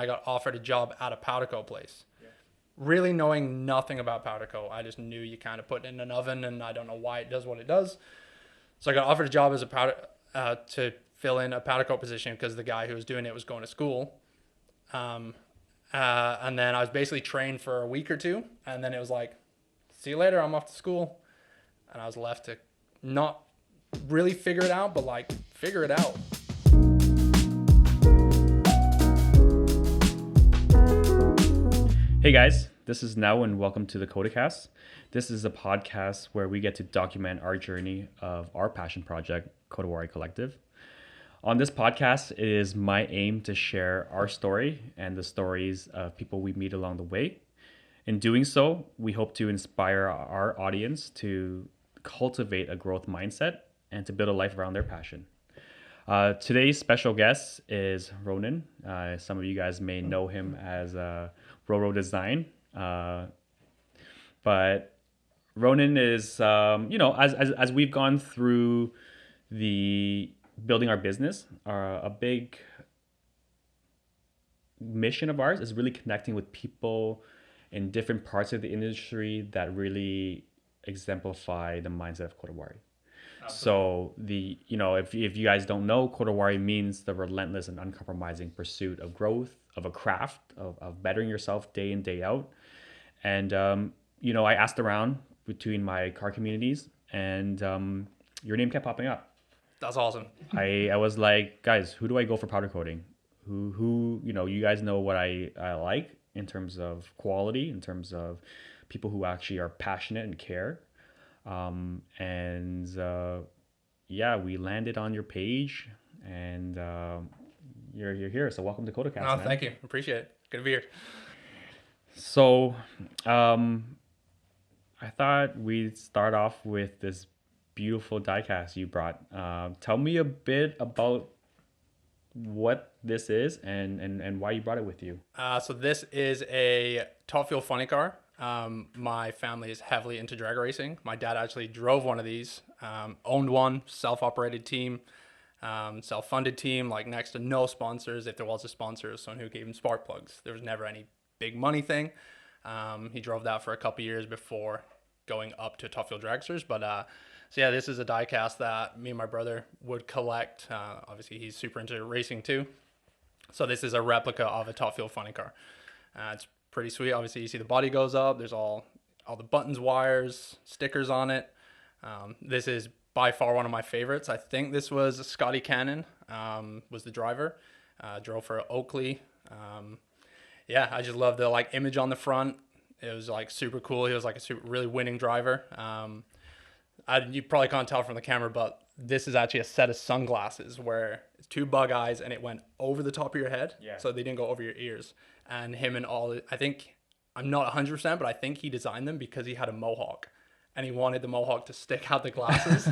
I got offered a job at a powder coat place. Really knowing nothing about powder coat. I just knew you kind of put it in an oven, and I don't know why it does what it does. So I got offered a job as a powder to fill in a powder coat position because the guy who was doing it was going to school. And then I was basically trained for a week or two, and then it was like, see you later, I'm off to school. And I was left to not really figure it out, but like figure it out. Hey guys, this is Now and welcome to the KodaCast. This is a podcast where we get to document our journey of our passion project, Kodawari Collective. On this podcast, it is my aim to share our story and the stories of people we meet along the way. In doing so, we hope to inspire our audience to cultivate a growth mindset and to build a life around their passion. Today's special guest is Ronan. Some of you guys may know him as RoRo Design. But Ronan is, as we've gone through the building our business, a big mission of ours is really connecting with people in different parts of the industry that really exemplify the mindset of Kodawari. So if you guys don't know, Kodawari means the relentless and uncompromising pursuit of growth, of a craft, of bettering yourself day in, day out. And, I asked around between my car communities and your name kept popping up. That's awesome. I was like, guys, who do I go for powder coating? Who you guys know what I like in terms of quality, in terms of people who actually are passionate and care. We landed on your page, and you're here. So welcome to KodaCast. No, thank you. Appreciate it. Good to be here. So, I thought we'd start off with this beautiful diecast you brought. Tell me a bit about what this is and why you brought it with you. So this is a Top Fuel funny car. My family is heavily into drag racing. My dad actually drove one of these, owned one, self-operated team, self-funded team, like next to no sponsors. If there was a sponsor, it was someone who gave him spark plugs. There was never any big money thing. He drove that for a couple years before going up to Top Fuel dragsters. But this is a diecast that me and my brother would collect. Obviously, he's super into racing too. So this is a replica of a Top Fuel funny car. It's pretty sweet. Obviously, you see the body goes up. There's all the buttons, wires, stickers on it. This is by far one of my favorites. I think this was Scotty Cannon was the driver. Drove for Oakley. I just love the image on the front. It was super cool. He was a really winning driver. You probably can't tell from the camera, but this is actually a set of sunglasses where it's two bug eyes and it went over the top of your head. Yeah. So they didn't go over your ears. And him and I think, I'm not 100%, but I think he designed them because he had a mohawk and he wanted the mohawk to stick out the glasses.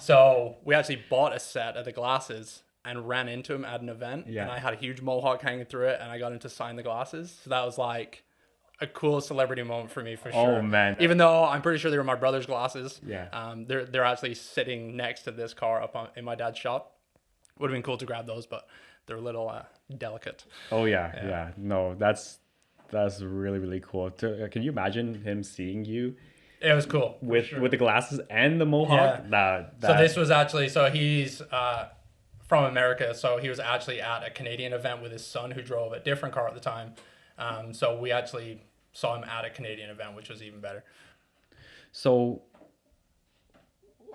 So we actually bought a set of the glasses and ran into him at an event. Yeah. And I had a huge mohawk hanging through it and I got him to sign the glasses. So that was a cool celebrity moment for me for sure. Oh man. Even though I'm pretty sure they were my brother's glasses. Yeah. They're actually sitting next to this car in my dad's shop. Would have been cool to grab those, but they're a little delicate. Oh yeah. No, that's really, really cool. Can you imagine him seeing you? It was cool. With the glasses and the mohawk? Yeah. So this was actually, he's from America. So he was actually at a Canadian event with his son who drove a different car at the time. So we actually saw him at a Canadian event, which was even better. So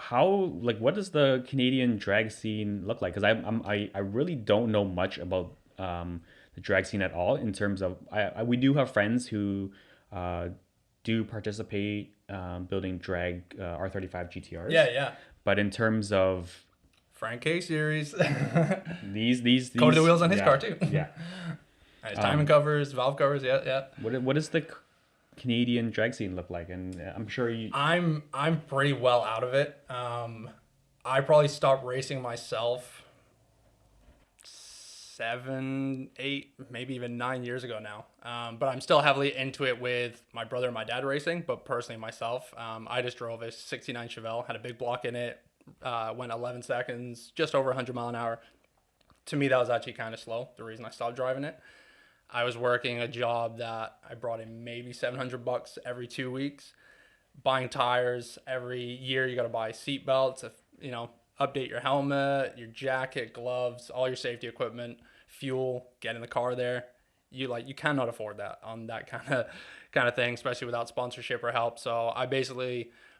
what does the Canadian drag scene look like? Because I really don't know much about the drag scene at all in terms of we do have friends who do participate building drag R35 GTRs. Yeah. But in terms of Frank K series, these Code the wheels on his car too. Yeah. His timing covers, valve covers, yeah. What does the Canadian drag scene look like? And I'm sure I'm pretty well out of it. I probably stopped racing myself 7, 8, maybe even 9 years ago now. But I'm still heavily into it with my brother and my dad racing, but personally myself, I just drove a 69 Chevelle, had a big block in it, went 11 seconds, just over 100 mile an hour. To me, that was actually kind of slow, the reason I stopped driving it. I was working a job that I brought in maybe $700 every 2 weeks, buying tires every year. You got to buy seat belts, update your helmet, your jacket, gloves, all your safety equipment, fuel, get in the car there. You cannot afford that on that kind of thing, especially without sponsorship or help. So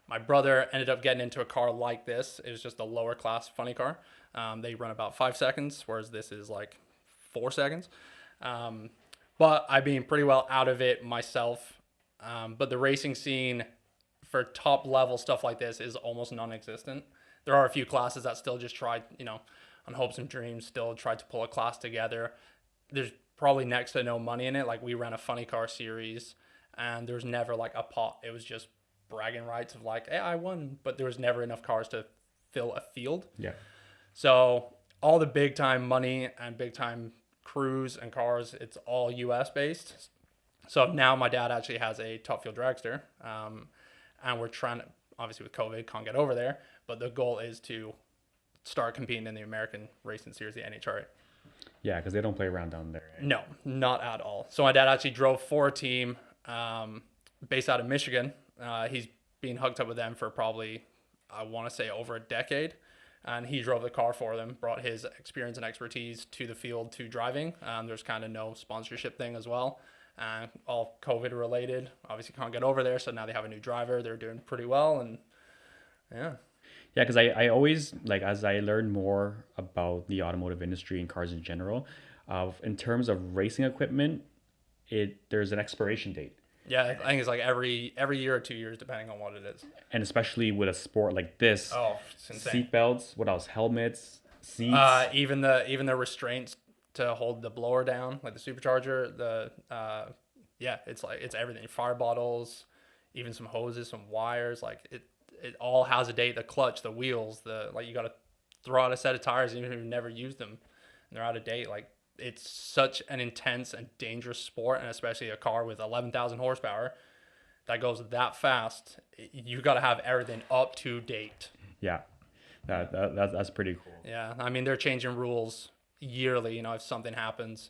my brother ended up getting into a car like this. It was just a lower class funny car. They run about 5 seconds, whereas this is like 4 seconds. But I've been pretty well out of it myself. But the racing scene for top level stuff like this is almost non-existent. There are a few classes that still just try, on hopes and dreams, still try to pull a class together. There's probably next to no money in it. Like we ran a funny car series and there was never like a pot. It was just bragging rights of like, hey, I won, but there was never enough cars to fill a field. Yeah. So all the big time money and big time crews and cars, it's all US based. So now my dad actually has a top fuel dragster. And we're trying to, obviously with COVID, can't get over there, but the goal is to start competing in the American Racing Series, the NHRA. Yeah, because they don't play around down there. Right? No, not at all. So my dad actually drove for a team based out of Michigan. He's been hooked up with them for probably, I want to say, over a decade. And he drove the car for them, brought his experience and expertise to the field to driving. There's kind of no sponsorship thing as well. All COVID related. Obviously can't get over there. So now they have a new driver. They're doing pretty well. And yeah. Yeah, because I always, like, as I learn more about the automotive industry and cars in general, in terms of racing equipment, there's an expiration date. Yeah, I think it's like every year or 2 years, depending on what it is. And especially with a sport like this, it's insane. Seat belts, what else? Helmets, seats. Even the restraints to hold the blower down, like the supercharger. It's everything. Fire bottles, even some hoses, some wires. Like it all has a date. The clutch, the wheels, you got to throw out a set of tires even if you've never used them, and they're out of date. Like it's such an intense and dangerous sport, and especially a car with 11,000 horsepower that goes that fast. You got to have everything up to date. Yeah, that's pretty cool. Yeah, I mean they're changing rules yearly. If something happens,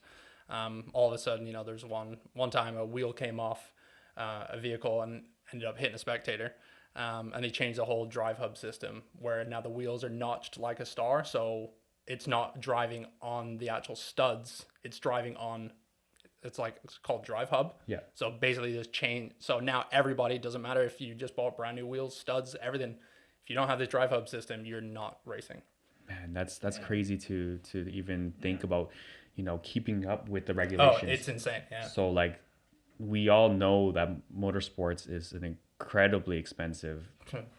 all of a sudden, there's one time a wheel came off a vehicle and ended up hitting a spectator. And they changed the whole drive hub system where now the wheels are notched like a star. So it's not driving on the actual studs. It's driving on, it's called drive hub. Yeah. So basically this chain. So now everybody, doesn't matter if you just bought brand new wheels, studs, everything. If you don't have this drive hub system, you're not racing. Man, that's crazy to even think about, keeping up with the regulations. Oh, it's insane. Yeah. So like, we all know that motorsports is an incredibly expensive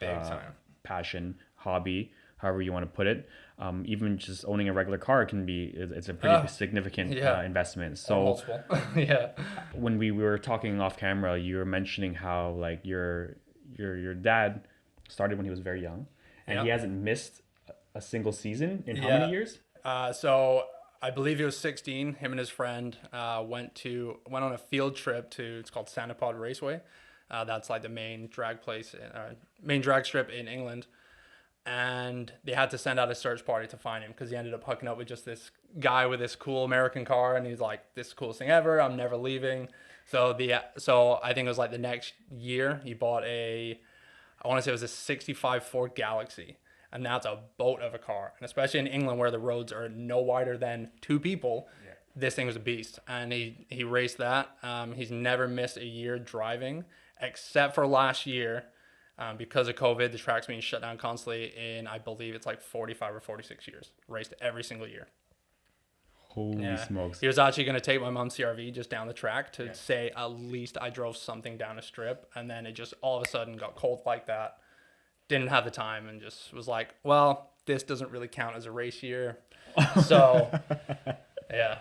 Big time. passion, hobby, however you want to put it. Even just owning a regular car it's a pretty significant investment. So multiple. Yeah. When we were talking off camera, you were mentioning how like your dad started when he was very young, and he hasn't missed a single season in how many years? So I believe he was 16. Him and his friend went on a field trip to, it's called Sanipod Raceway. That's like the main drag strip in England. And they had to send out a search party to find him because he ended up hooking up with just this guy with this cool American car. And he's like, this is the coolest thing ever. I'm never leaving. So I think it was like the next year he bought I want to say it was a 65 Ford Galaxy. And that's a boat of a car. And especially in England where the roads are no wider than two people, this thing was a beast. And he raced that. He's never missed a year driving except for last year. Because of COVID, the track's being shut down constantly in, I believe it's like 45 or 46 years. Raced every single year. Holy smokes. He was actually going to take my mom's CRV just down the track to say at least I drove something down a strip. And then it just all of a sudden got cold like that. Didn't have the time and just was like, well, this doesn't really count as a race year. So, yeah,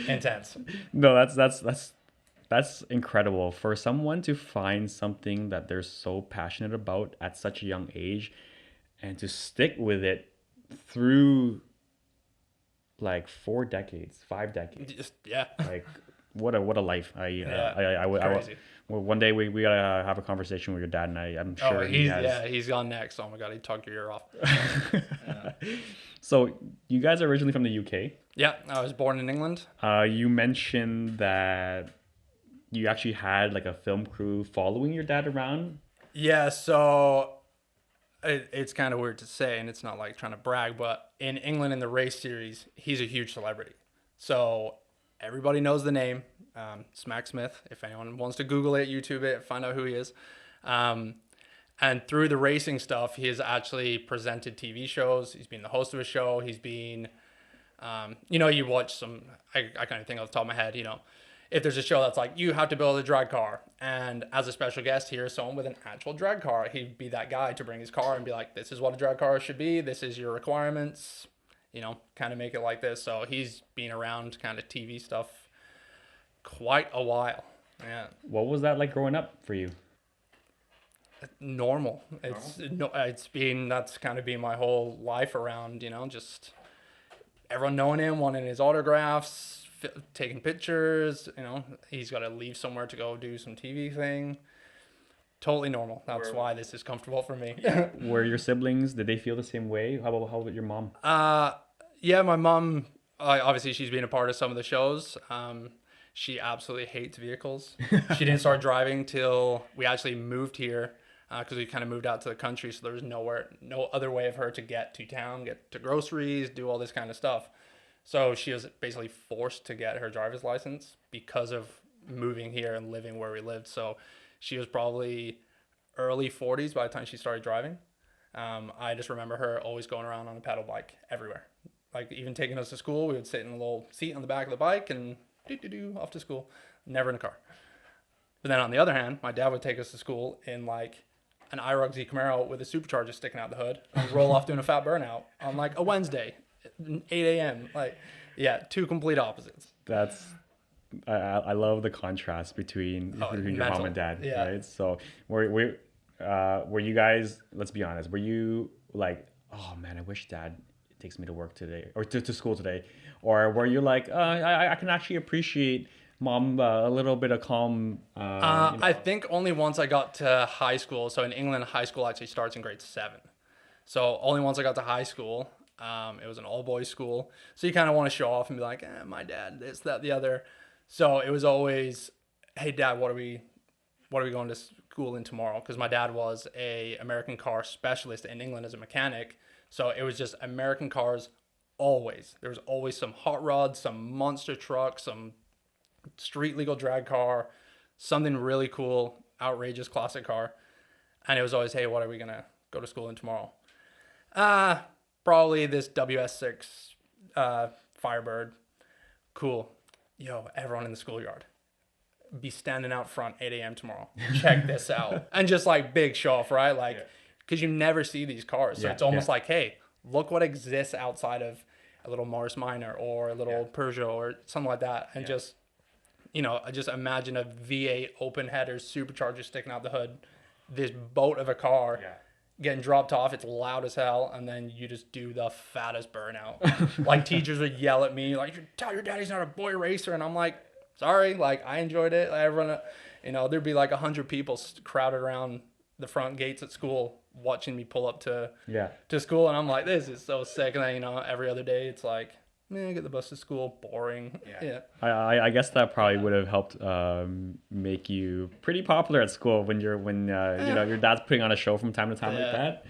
intense. No, that's incredible for someone to find something that they're so passionate about at such a young age and to stick with it through like 4 decades, 5 decades. Like what a life. Well, one day we gotta have a conversation with your dad, and I'm sure he's gone next. Oh my god, he'd talk your ear off. So you guys are originally from the UK. Yeah, I was born in England. You mentioned that you actually had like a film crew following your dad around. Yeah, so it's kind of weird to say, and it's not like trying to brag, but in England in the race series, he's a huge celebrity. So everybody knows the name, Smax Smith. If anyone wants to Google it, YouTube it, find out who he is. Um, and through the racing stuff, he has actually presented TV shows. He's been the host of a show. He's been you watch some, I kind of think off the top of my head, if there's a show that's like, you have to build a drag car. And as a special guest, here's someone with an actual drag car. He'd be that guy to bring his car and be like, this is what a drag car should be. This is your requirements, kind of make it like this. So he's been around kind of TV stuff quite a while. Yeah. What was that like growing up for you? Normal. That's kind of been my whole life around, just everyone knowing him, wanting his autographs, taking pictures. He's got to leave somewhere to go do some TV thing. Totally normal. That's why this is comfortable for me. Were your siblings, did they feel the same way? How about your mom? Yeah, my mom, obviously she's been a part of some of the shows. She absolutely hates vehicles. She didn't start driving till we actually moved here, because we kind of moved out to the country, so there was no other way of her to get to town, get to groceries, do all this kind of stuff. So she was basically forced to get her driver's license because of moving here and living where we lived. So she was probably early 40s by the time she started driving. I just remember her always going around on a pedal bike everywhere. Like even taking us to school, we would sit in a little seat on the back of the bike and off to school. Never in a car. But then on the other hand, my dad would take us to school in like an IROC Z Camaro with a supercharger sticking out the hood and roll off doing a fat burnout on like a Wednesday, 8 a.m. Like, yeah, two complete opposites. I love the contrast between your mom and dad, yeah. right? So were you guys, let's be honest, were you like, oh man, I wish dad takes me to work today or to school today? Or were you like, I can actually appreciate mom a little bit of calm? I think only once I got to high school. So in England, high school actually starts in grade 7. So only once I got to high school, it was an all boys school. So you kind of want to show off and be like, my dad, this, that, the other. So it was always, hey dad, what are we going to school in tomorrow? Because my dad was a American car specialist in England as a mechanic. So it was just American cars always. There was always some hot rods, some monster truck, some street legal drag car, something really cool, outrageous classic car. And it was always, hey, what are we going to go to school in tomorrow? Probably this WS6 Firebird. Cool. Yo, everyone in the schoolyard, be standing out front 8 a.m. tomorrow. Check this out. And just like big show off, right? Like, because you never see these cars. So it's almost like, hey, look what exists outside of a little Mars Minor or a little Peugeot or something like that. And just, I just imagine a V8 open header supercharger sticking out the hood, this boat of a car getting dropped off. It's loud as hell. And then you just do the fattest burnout. Like teachers would yell at me, like, tell your daddy's not a boy racer. And I'm like, sorry, like I enjoyed it. Everyone, there'd be like 100 people crowded around the front gates at school watching me pull up to school, and I'm like, this is so sick. And then every other day it's like, man, get the bus to school, boring. I guess that probably would have helped make you pretty popular at school when your dad's putting on a show from time to time like that.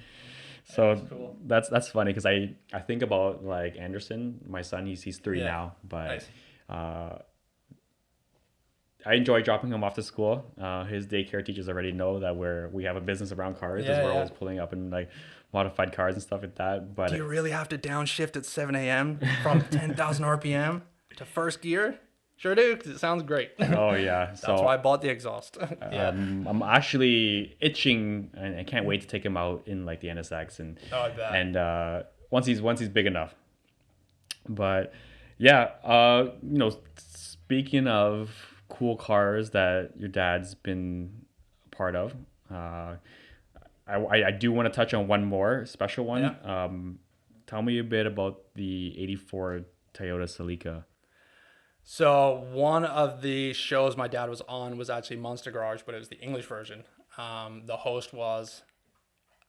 So cool. That's funny because I think about like Anderson, my son. He's 3 now, but nice. I enjoy dropping him off to school. His daycare teachers already know that we have a business around cars because we're always pulling up in like modified cars and stuff like that. But do you really have to downshift at 7 a.m. from 10,000 RPM to first gear? Sure do, because it sounds great. Oh yeah, that's why I bought the exhaust. I'm actually itching, and I can't wait to take him out in like the NSX I bet. And once he's big enough. But speaking of cool cars that your dad's been a part of, I do want to touch on one more special one. Tell me a bit about the 84 Toyota Celica. So one of the shows my dad was on was actually Monster Garage, but it was the English version. The host was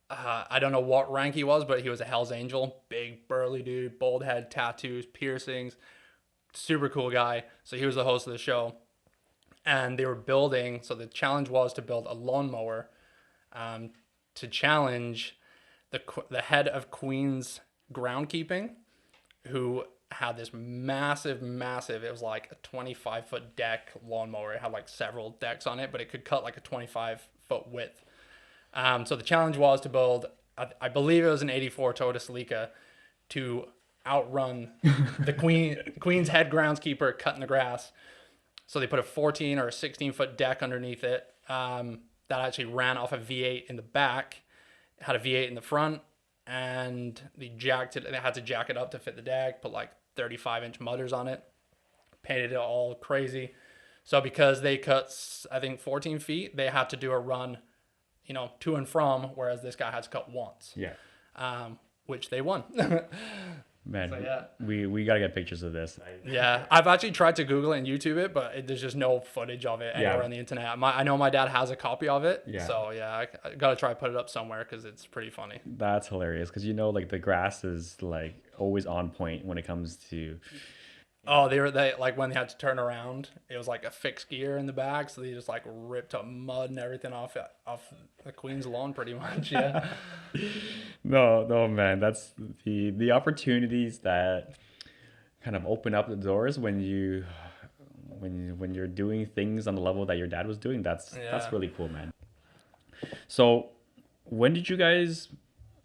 I don't know what rank he was, but he was a Hell's Angel, big burly dude, bald head, tattoos, piercings, super cool guy. So he was the host of the show, and they were building. So the challenge was to build a lawnmower, to challenge the head of Queen's groundkeeping, who had this massive. It was like a 25-foot deck lawnmower. It had like several decks on it, but it could cut like a 25-foot width. So the challenge was to build, I believe it was an '84 Toyota Celica, to outrun the Queen's head groundskeeper cutting the grass. So they put a 14 or a 16-foot deck underneath it, that actually ran off a V8 in the back. It had a V8 in the front, and they had to jack it up to fit the deck, put like 35-inch mudders on it, painted it all crazy. So because they cut, I think, 14 feet, they had to do a run, to and from, whereas this guy had to cut once. Yeah. Which they won. Man, So, yeah. we got to get pictures of this. Yeah, I've actually tried to Google it and YouTube it, but there's just no footage of it anywhere on the internet. I know my dad has a copy of it, so yeah, I gotta try to put it up somewhere because it's pretty funny. That's hilarious because like the grass is like always on point when it comes to. Oh, they like when they had to turn around, it was like a fixed gear in the back, so they just like ripped up mud and everything off the Queen's lawn pretty much. Yeah. No, man, that's the opportunities that kind of open up the doors when you're doing things on the level that your dad was doing. That's really cool, man. So, when did you guys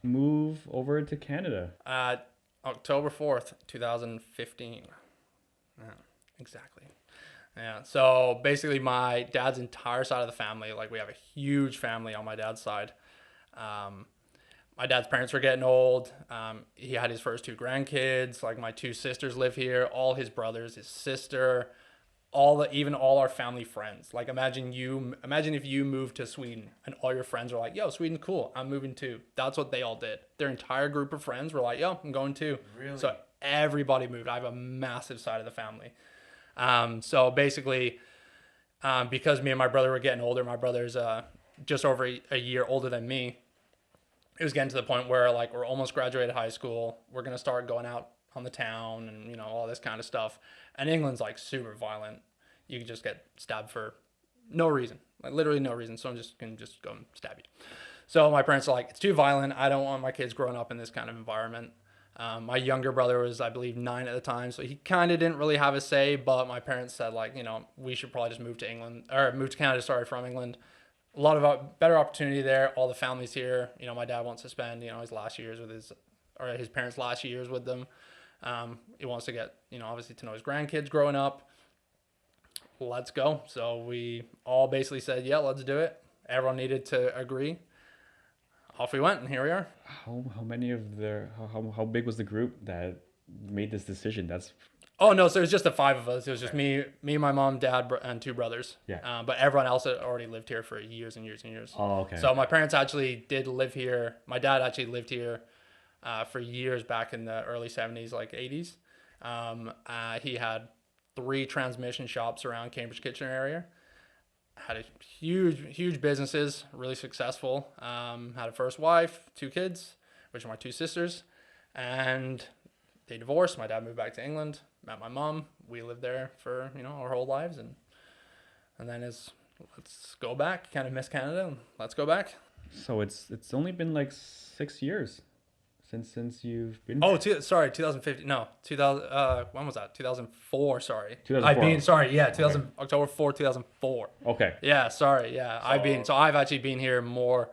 move over to Canada? October 4th, 2015. Yeah, exactly. Yeah. So basically, my dad's entire side of the family, like we have a huge family on my dad's side. My dad's parents were getting old. He had his first two grandkids. Like my two sisters live here. All his brothers, his sister, even all our family friends. Like imagine if you moved to Sweden and all your friends were like, "Yo, Sweden's cool. I'm moving too." That's what they all did. Their entire group of friends were like, "Yo, I'm going too." Really? So everybody moved. I have a massive side of the family. So basically, because me and my brother were getting older, my brother's just over a year older than me. It was getting to the point where like we're almost graduated high school. We're gonna start going out on the town and all this kind of stuff. And England's like super violent. You can just get stabbed for no reason, like literally no reason. Someone can just go and stab you. So my parents are like, it's too violent. I don't want my kids growing up in this kind of environment. My younger brother was, I believe, 9 at the time, so he kind of didn't really have a say. But my parents said like, we should probably just move to Canada. Sorry, from England. A lot of better opportunity there. All the families here. My dad wants to spend his last years with his parents' last years with them. He wants to get obviously to know his grandkids growing up. Let's go. So we all basically said, yeah, let's do it. Everyone needed to agree. Off we went, and here we are. How big was the group that made this decision? Oh no, so it was just the 5 of us. It was just me, my mom, dad, and 2 brothers. Yeah. But everyone else had already lived here for years and years and years. Oh, okay. So my parents actually did live here. My dad actually lived here for years back in the early 70s, like 80s. He had 3 transmission shops around Cambridge Kitchener area. Had a huge businesses, really successful. Had a first wife, 2 kids, which are my 2 sisters, and they divorced. My dad moved back to England, met my mom. We lived there for our whole lives, and then let's go back. Kind of miss Canada, and let's go back. So it's only been like 6 years since you've been. Oh, sorry, 2015. No, 2000. When was that? 2004. Sorry. 2004. 2000 okay. October 4, 2004. Okay. Yeah, sorry. Yeah, I've actually been here more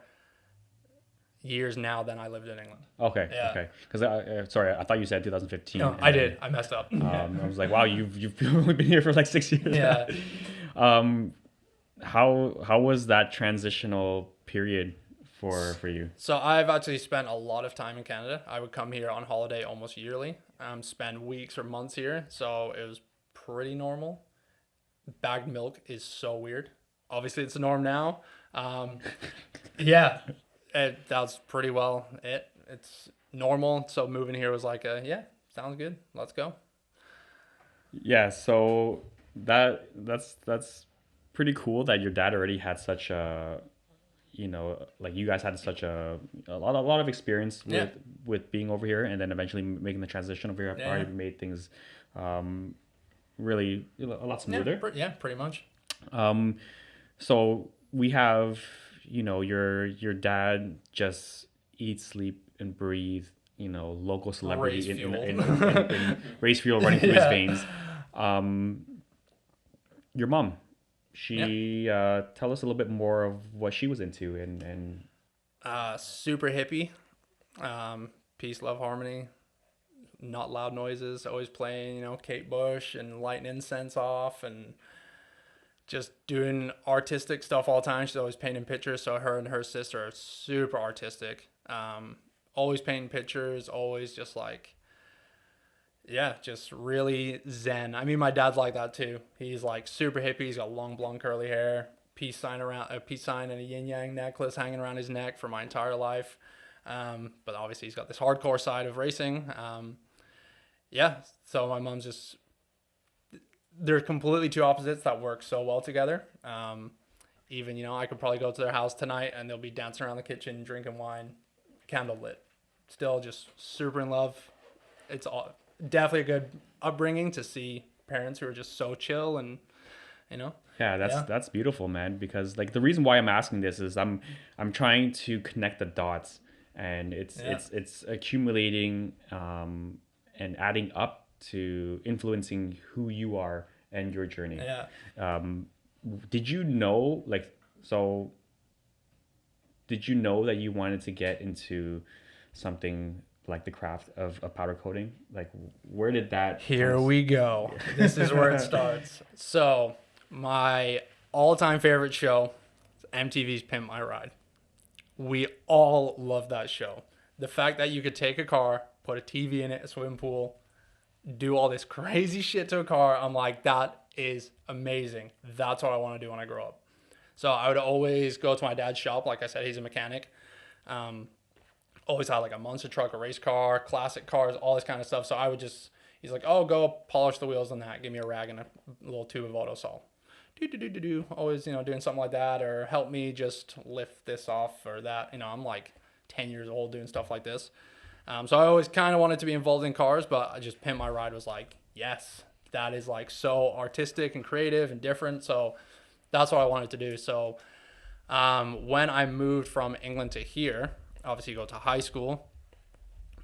years now than I lived in England. Okay. Yeah. Okay. Because sorry, I thought you said 2015. No, I did. I messed up. I was like, wow, you've only been here for like 6 years. Yeah. How was that transitional period for you? So I've actually spent a lot of time in Canada. I would come here on holiday almost yearly, spend weeks or months here. So it was pretty normal. Bagged milk is so weird. Obviously, it's the norm now. Yeah, that's pretty well it. It's normal. So moving here was like, yeah, sounds good. Let's go. Yeah, so that's pretty cool that your dad already had such a like you guys had such a lot of experience Yeah. with being over here, and then eventually making the transition over here. I've Yeah. already made things really a lot Yeah. smoother. Pretty much. So we have, your dad just eat, sleep, and breathe, local Race celebrity fuel. in race fuel running through his Yeah. veins. Your mom, Yeah. she tell us a little bit more of what she was into and Super hippie. Peace, love, harmony. Not loud noises. Always playing, Kate Bush and lighting incense off and just doing artistic stuff all the time. She's always painting pictures. So her and her sister are super artistic. Always painting pictures. Always just like, yeah, just really zen. I mean, my dad's like that too. He's like super hippie. He's got long blonde curly hair, peace sign and a yin yang necklace hanging around his neck for my entire life. But obviously he's got this hardcore side of racing. Yeah, so my mom's just, they're completely two opposites that work so well together. Even, I could probably go to their house tonight and they'll be dancing around the kitchen, drinking wine, candle lit. Still just super in love. It's all, definitely a good upbringing to see parents who are just so chill and, you know, yeah, yeah, that's beautiful, man, because like the reason why I'm asking this is I'm trying to connect the dots, and it's yeah, it's accumulating and adding up to influencing who you are and your journey. yeah. Um, did you know, like, so did you know that you wanted to get into something like the craft of powder coating? Like, where did that kind Here of we go. This is where it starts. So, my all-time favorite show is MTV's Pimp My Ride. We all love that show. The fact that you could take a car, put a TV in it, a swimming pool, do all this crazy shit to a car, I'm like, that is amazing. That's what I want to do when I grow up. So I would always go to my dad's shop. Like I said, he's a mechanic. Um, Always had like a monster truck, a race car, classic cars, all this kind of stuff. So I would just, he's like, oh, go polish the wheels on that. Give me a rag and a little tube of auto sol. Do. Always, doing something like that, or help me just lift this off or that. I'm like 10 years old doing stuff like this. So I always kind of wanted to be involved in cars, but I just Pimp My Ride was like, yes, that is like so artistic and creative and different. So that's what I wanted to do. So when I moved from England to here, obviously go to high school.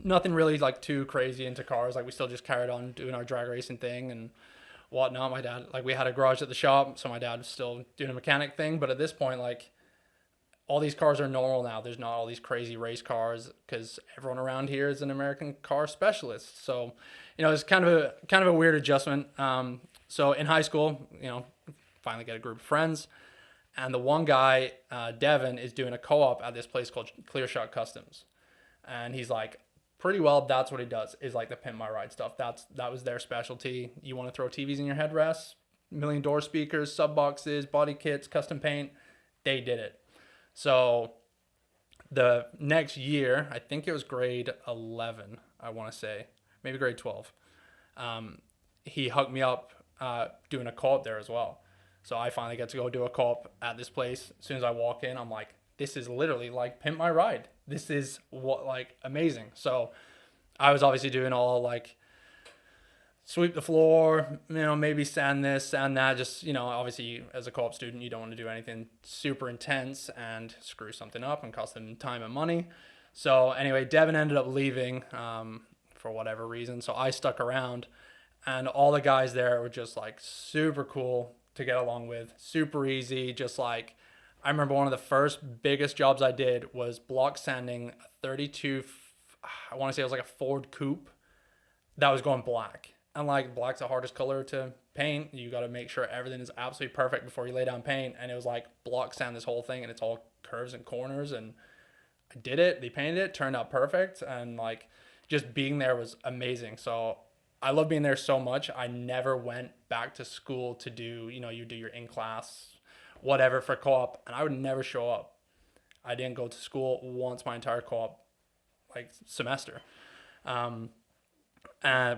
Nothing really like too crazy into cars. Like we still just carried on doing our drag racing thing and whatnot. My dad, like we had a garage at the shop, so my dad was still doing a mechanic thing. But at this point, like all these cars are normal now. There's not all these crazy race cars because everyone around here is an American car specialist. So, it's kind of a weird adjustment. So in high school, finally get a group of friends. And the one guy, Devin, is doing a co-op at this place called Clear Shot Customs. And he's like, pretty well, that's what he does, is like the Pimp My Ride stuff. That was their specialty. You want to throw TVs in your headrests, million door speakers, sub boxes, body kits, custom paint. They did it. So the next year, I think it was grade 11, I want to say, maybe grade 12. He hooked me up doing a co-op there as well. So I finally get to go do a co-op at this place. As soon as I walk in, I'm like, this is literally like Pimp My Ride. This is amazing. So I was obviously doing all like sweep the floor, maybe sand this, sand that. Just, obviously as a co-op student, you don't want to do anything super intense and screw something up and cost them time and money. So anyway, Devin ended up leaving for whatever reason. So I stuck around, and all the guys there were just like super cool to get along with, super easy. Just like, I remember one of the first biggest jobs I did was block sanding a 32, I want to say it was like a Ford Coupe that was going black. And like black's the hardest color to paint. You got to make sure everything is absolutely perfect before you lay down paint. And it was like block sand this whole thing, and it's all curves and corners. And I did it. They painted it, turned out perfect, and like just being there was amazing. So I love being there so much. I never went back to school to do, you do your in class, whatever for co-op, and I would never show up. I didn't go to school once my entire co-op like semester,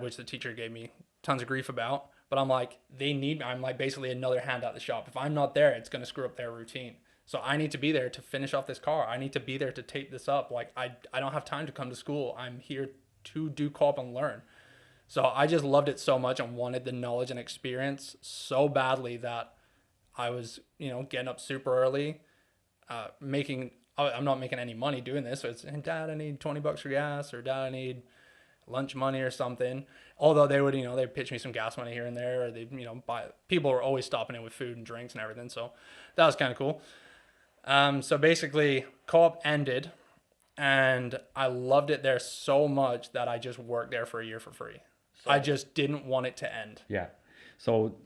which the teacher gave me tons of grief about. But I'm like, they need me. I'm like basically another hand at the shop. If I'm not there, it's going to screw up their routine. So I need to be there to finish off this car. I need to be there to tape this up. Like I don't have time to come to school. I'm here to do co-op and learn. So I just loved it so much and wanted the knowledge and experience so badly that I was, getting up super early, I'm not making any money doing this. So it's, Dad, I need $20 for gas, or Dad, I need lunch money or something. Although they would, they'd pitch me some gas money here and there, or they'd, buy, people were always stopping in with food and drinks and everything. So that was kind of cool. So basically co-op ended and I loved it there so much that I just worked there for a year for free. So, I just didn't want it to end. Yeah. So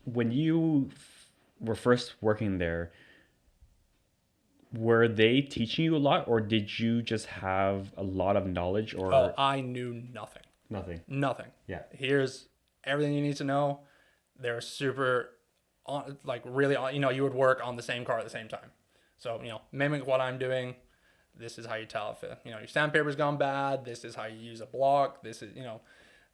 when you were first working there, were they teaching you a lot, or did you just have a lot of knowledge? Or I knew nothing. Nothing. Yeah. Here's everything you need to know. They're super on, like really on, you would work on the same car at the same time. So, mimic what I'm doing. This is how you tell if, your sandpaper's gone bad. This is how you use a block. This is,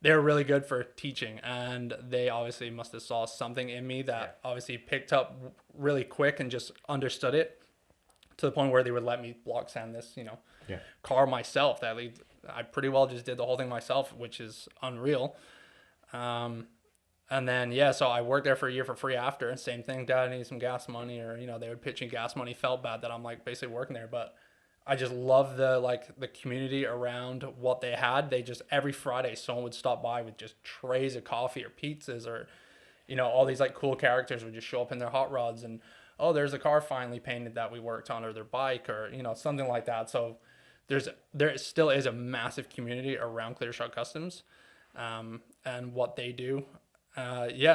they're really good for teaching, and they obviously must have saw something in me that obviously picked up really quick and just understood it to the point where they would let me block sand this, car myself. That I pretty well just did the whole thing myself, which is unreal. And then, so I worked there for a year for free after. Same thing, Dad, I need some gas money, or, they would pitch me gas money. Felt bad that I'm like basically working there, but I just love the community around what they had. They just, every Friday, someone would stop by with just trays of coffee or pizzas, or, all these like cool characters would just show up in their hot rods, and, oh, there's a car finally painted that we worked on, or their bike, or, something like that. So there still is a massive community around ClearShot Customs, and what they do.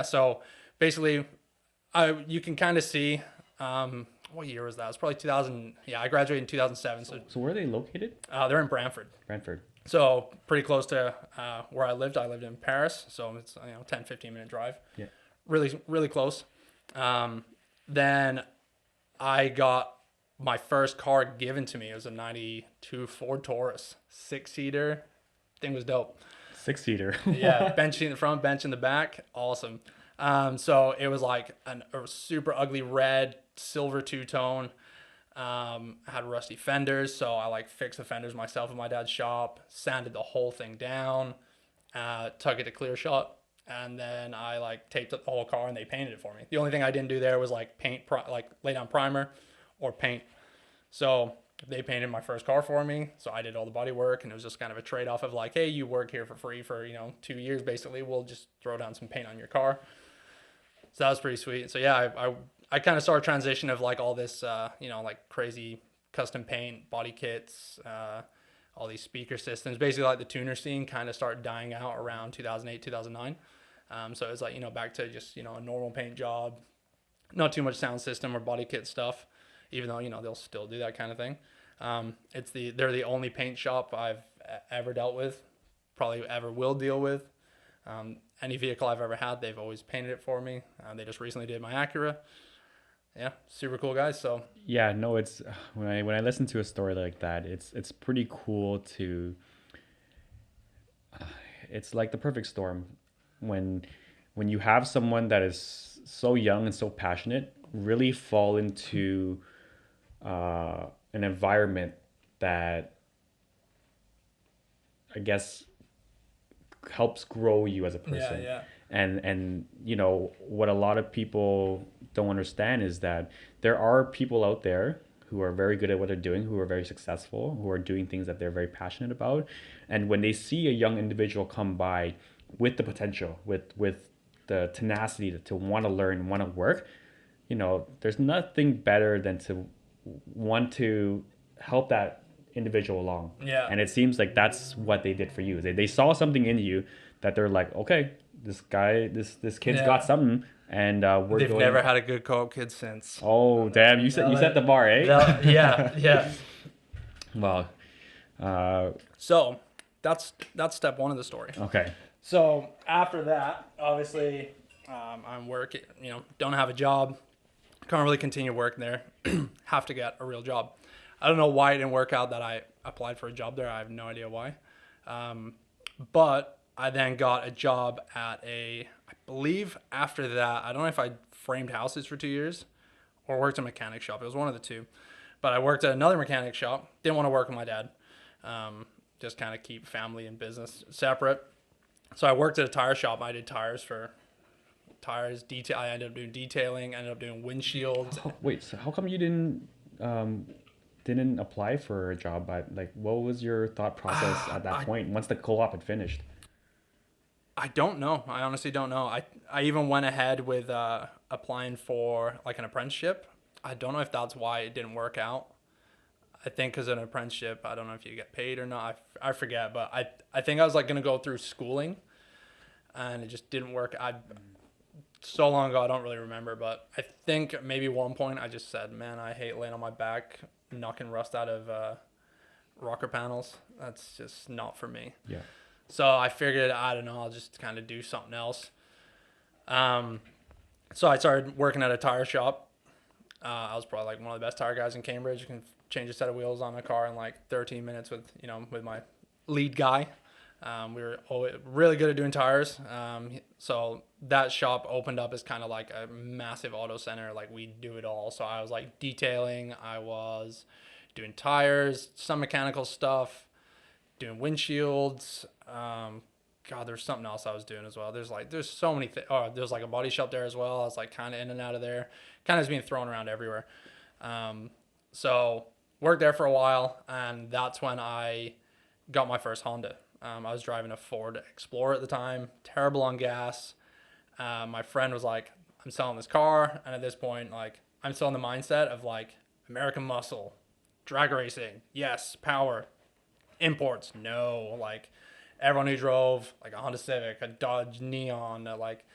So basically you can kind of see, what year was that? It was probably 2000. Yeah, I graduated in 2007. So where are they located? They're in Brantford. So pretty close to where I lived. I lived in Paris, so it's 10-15 minute drive. Yeah, really really close. Then I got my first car given to me. It was a '92 Ford Taurus 6-seater. Thing was dope. 6-seater. Yeah, bench in the front, bench in the back. Awesome. So it was like a super ugly red, silver two-tone. Had rusty fenders, so I fixed the fenders myself in my dad's shop, sanded the whole thing down, took it to ClearShot, and then I taped up the whole car and they painted it for me. The only thing I didn't do there was lay down primer or paint. So they painted my first car for me, so I did all the body work, and it was just kind of a trade-off of hey, you work here for free for 2 years basically, we'll just throw down some paint on your car. So that was pretty sweet. So yeah, I kind of saw a transition of all this crazy custom paint, body kits, all these speaker systems, basically the tuner scene kind of started dying out around 2008 2009. So it was back to just a normal paint job, not too much sound system or body kit stuff, even though they'll still do that kind of thing. They're the only paint shop I've ever dealt with, probably ever will deal with. Any vehicle I've ever had, they've always painted it for me. They just recently did my Acura. Yeah, super cool guys. So yeah, no, it's when I listen to a story like that, it's pretty cool to. It's like the perfect storm when you have someone that is so young and so passionate, really fall into an environment that I guess helps grow you as a person. Yeah. And what a lot of people don't understand is that there are people out there who are very good at what they're doing, who are very successful, who are doing things that they're very passionate about. And when they see a young individual come by with the potential, with the tenacity to want to learn, want to work, there's nothing better than to want to help that individual along. Yeah. And it seems like that's what they did for you. They saw something in you that they're like, okay, this kid's got something, and they've never had a good co-op kid since. Oh damn! You set the bar, eh? Yeah. Well, so that's step one of the story. Okay. So after that, obviously, I'm working. Don't have a job. Can't really continue working there. Have to get a real job. I don't know why it didn't work out that I applied for a job there. I have no idea why. But I then got a job at I believe after that, I don't know if I framed houses for 2 years or worked in a mechanic shop. It was one of the two. But I worked at another mechanic shop. Didn't want to work with my dad. Just kind of keep family and business separate. So I worked at a tire shop. I did detail. I ended up doing detailing. Ended up doing windshields. Wait, so how come you didn't apply for a job? Like, what was your thought process at that point once the co-op had finished? I don't know. I honestly don't know. I even went ahead with applying for like an apprenticeship. I don't know if that's why it didn't work out. I think because an apprenticeship, I don't know if you get paid or not. I forget, but I think I was like going to go through schooling, and it just didn't work. So long ago, I don't really remember, but I think maybe one point I just said, man, I hate laying on my back, knocking rust out of rocker panels. That's just not for me. Yeah. So I figured, I don't know, I'll just kind of do something else. So I started working at a tire shop. I was probably like one of the best tire guys in Cambridge. You can change a set of wheels on a car in like 13 minutes with my lead guy. We were really good at doing tires. So that shop opened up as kind of like a massive auto center. Like we do it all. So I was like detailing. I was doing tires, some mechanical stuff, doing windshields. There's something else I was doing as well. There's so many things. Oh, there's like a body shop there as well. I was like kind of in and out of there, kind of being thrown around everywhere. So worked there for a while, and that's when I got my first Honda. I was driving a Ford Explorer at the time, terrible on gas. My friend was like, I'm selling this car. And at this point, like, I'm still in the mindset of like American muscle, drag racing. Yes. Power. Imports. No. Like everyone who drove like a Honda Civic, a Dodge Neon, like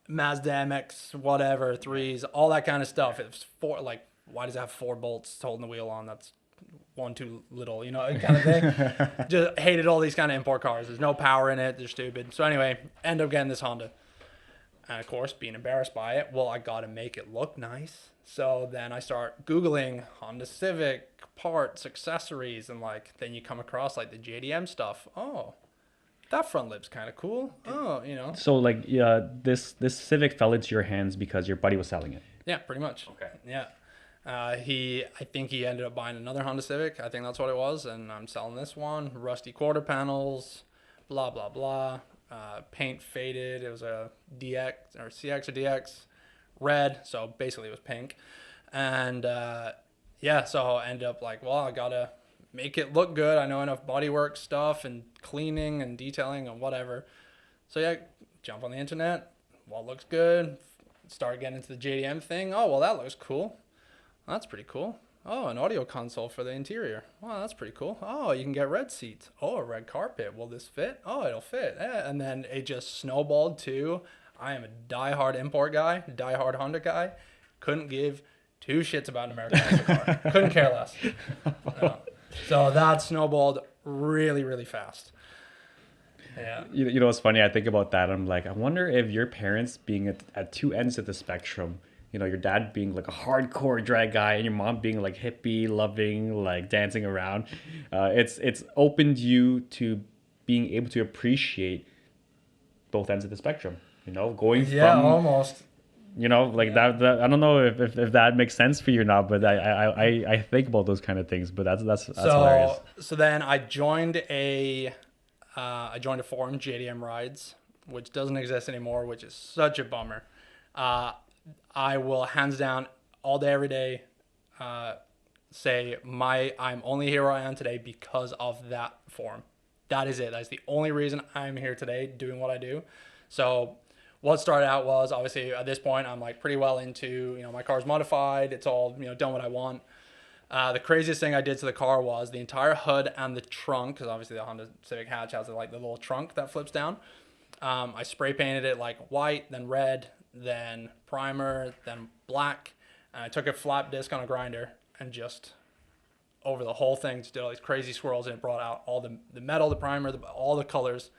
Mazda MX, whatever, threes, all that kind of stuff. It's why does it have 4 bolts holding the wheel on? That's one too little, kind of thing. Just hated all these kind of import cars. There's no power in it. They're stupid. So anyway, end up getting this Honda. And of course, being embarrassed by it, well, I got to make it look nice. So then I start Googling Honda Civic parts, accessories, and then you come across like the JDM stuff. Oh, that front lip's kind of cool. Oh, So this Civic fell into your hands because your buddy was selling it. Yeah, pretty much. Okay. Yeah. I think he ended up buying another Honda Civic. I think that's what it was. And I'm selling this one. Rusty quarter panels, blah, blah, blah. Paint faded. It was a DX or CX or DX red. So basically it was pink. And so I ended up I got to make it look good. I know enough bodywork stuff and cleaning and detailing and whatever. So yeah, jump on the internet. What looks good? Start getting into the JDM thing. Oh, well, that looks cool. That's pretty cool. Oh, an audio console for the interior. Wow, that's pretty cool. Oh, you can get red seats. Oh, a red carpet. Will this fit? Oh, it'll fit. Yeah. And then it just snowballed to, I am a diehard import guy, diehard Honda guy. Couldn't give 2 shits about an American muscle car. Couldn't care less. No. So that snowballed really, really fast. Yeah. You know what's funny? I think about that. I'm like, I wonder if your parents being at 2 ends of the spectrum, your dad being like a hardcore drag guy and your mom being like hippie, loving, like dancing around. It's opened you to being able to appreciate both ends of the spectrum, going from almost. That I don't know if that makes sense for you or not, but I think about those kind of things, but that's hilarious. So then I joined a forum, JDM Rides, which doesn't exist anymore, which is such a bummer. I will hands down all day, every day, say I'm only here where I am today because of that forum. That is it. That's the only reason I'm here today doing what I do. So what started out was, obviously at this point I'm like pretty well into, my car's modified. It's all, done what I want. The craziest thing I did to the car was the entire hood and the trunk, because obviously the Honda Civic hatch has the little trunk that flips down. I spray painted it like white, then red, then primer, then black. And I took a flat disc on a grinder and just over the whole thing just did all these crazy swirls, and it brought out all the metal, the primer, all the colors,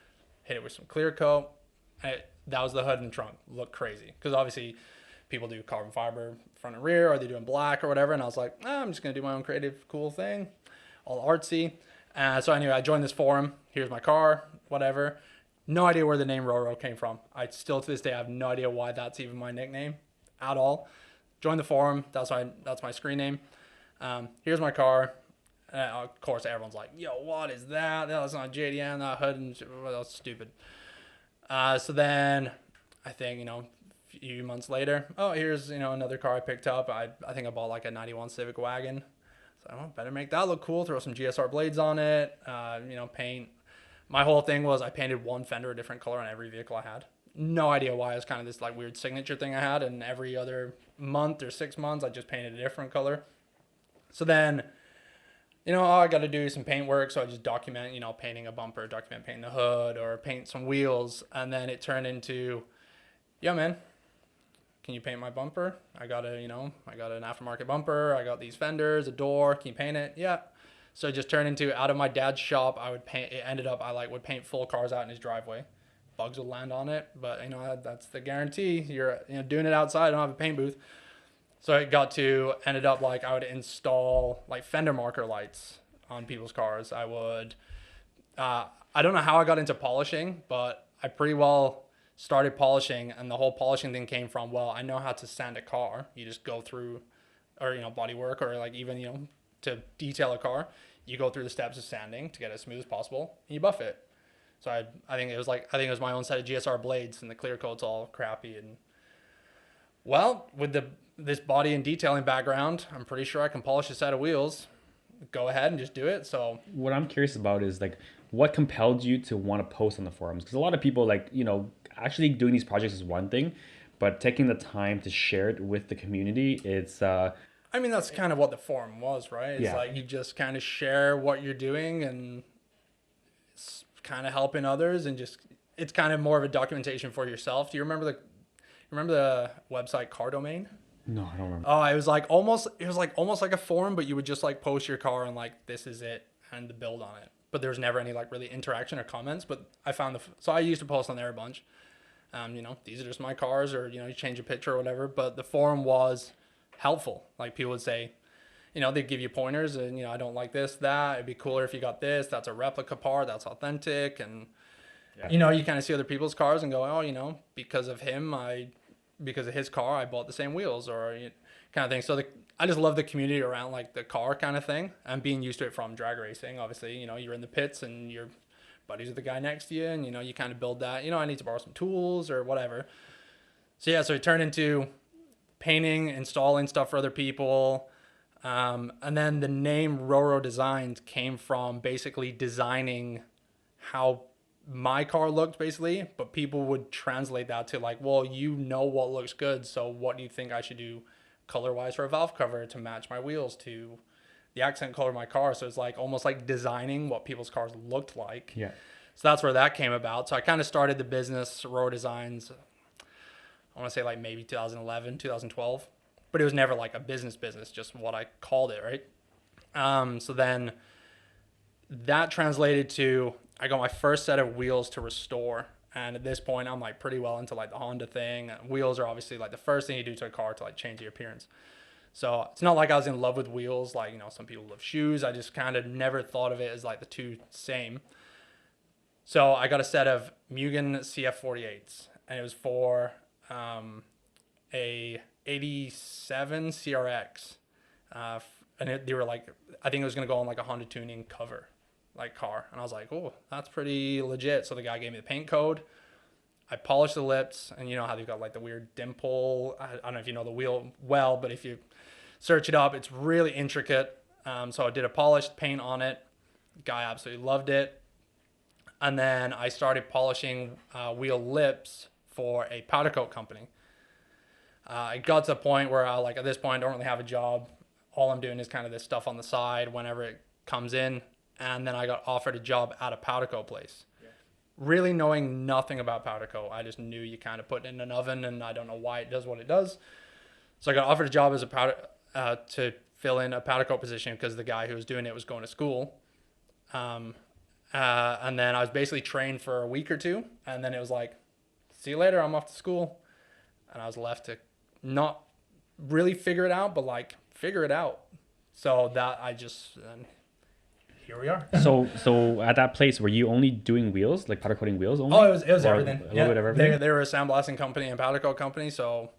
hit it with some clear coat. That was the hood and trunk. Looked crazy because obviously people do carbon fiber front and rear, or they're doing black or whatever. And I was like, I'm just going to do my own creative, cool thing, all artsy. So anyway, I joined this forum. Here's my car, whatever. No idea where the name RoRo came from. I still to this day have no idea why that's even my nickname at all. join the forum. That's my screen name. Here's my car. Of course, everyone's like, yo, what is that? That's not JDM, that hood, and well, that's stupid. So then I think, a few months later, oh, here's, another car I picked up. I think I bought like a 91 Civic wagon. So I better make that look cool. Throw some GSR blades on it, paint. My whole thing was I painted one fender a different color on every vehicle I had. No idea why. It was kind of this like weird signature thing I had, and every other month or 6 months I just painted a different color. So then, I got to do some paint work, so I just document, painting a bumper, document painting the hood, or paint some wheels, and then it turned into, yeah, man, can you paint my bumper? I got an aftermarket bumper, I got these fenders, a door, can you paint it? Yeah. So it just turned into, out of my dad's shop, I would paint. It ended up I would paint full cars out in his driveway. Bugs would land on it, but that's the guarantee. You're doing it outside. I don't have a paint booth. So it ended up I would install like fender marker lights on people's cars. I would, I don't know how I got into polishing, but I pretty well started polishing, and the whole polishing thing came from, well, I know how to sand a car. You just go through, or, body work, or like even, to detail a car, you go through the steps of sanding to get it as smooth as possible, and you buff it. So I think it was my own set of GSR blades, and the clear coat's all crappy. And well, with this body and detailing background, I'm pretty sure I can polish a set of wheels. Go ahead and just do it. So what I'm curious about is what compelled you to want to post on the forums? Because a lot of people actually doing these projects is one thing, but taking the time to share it with the community, it's that's kind of what the forum was, right? It's yeah. you just kind of share what you're doing, and it's kind of helping others, and just it's kind of more of a documentation for yourself. Do you remember the website Car Domain? No, I don't remember. Oh, it was almost like a forum, but you would just post your car and this is it and the build on it. But there was never any really interaction or comments. But I found so I used to post on there a bunch. These are just my cars, or you change a picture or whatever. But the forum was helpful. People would say, they'd give you pointers, and I don't like this, that. It'd be cooler if you got this. That's a replica part. That's authentic, and yeah. you kind of see other people's cars and go, oh, because of his car, I bought the same wheels, or kind of thing. So I just love the community around the car kind of thing, and being used to it from drag racing. Obviously, you're in the pits and you're buddies with the guy next to you, and you kind of build that. I need to borrow some tools or whatever. So yeah, so it turned into painting, installing stuff for other people, and then the name RoRo Designs came from basically designing how my car looked, basically, but people would translate that to well, what looks good, so what do you think I should do color wise for a valve cover to match my wheels to the accent color of my car? So it's almost designing what people's cars looked like. Yeah. So that's where that came about. So I kind of started the business RoRo Designs, I want to say maybe 2011, 2012, but it was never a business, just what I called it, right? So then that translated to, I got my first set of wheels to restore. And at this point, I'm pretty well into the Honda thing. Wheels are obviously the first thing you do to a car to change the appearance. So it's not I was in love with wheels. Some people love shoes. I just kind of never thought of it as the two same. So I got a set of Mugen CF48s, and it was for a 87 CRX. And they were I think it was going to go on a Honda tuning cover. Car, and I was oh, that's pretty legit. So the guy gave me the paint code. I polished the lips, and how they've got the weird dimple. I don't know if you know the wheel well, but if you search it up, it's really intricate. So I did a polished paint on it. Guy absolutely loved it. And then I started polishing wheel lips for a powder coat company. I got to the point where I at this point I don't really have a job. All I'm doing is kind of this stuff on the side whenever it comes in. And then I got offered a job at a powder coat place. Yeah. Really knowing nothing about powder coat. I just knew you kind of put it in an oven, and I don't know why it does what it does. So I got offered a job as a powder to fill in a powder coat position because the guy who was doing it was going to school. And then I was basically trained for a week or two, and then it was see you later, I'm off to school. And I was left to not really figure it out, but figure it out. So that I just... here we are. So at that place, were you only doing wheels, powder coating wheels only? Oh, it was everything. A little bit of everything? They were a sandblasting company and powder coat company, so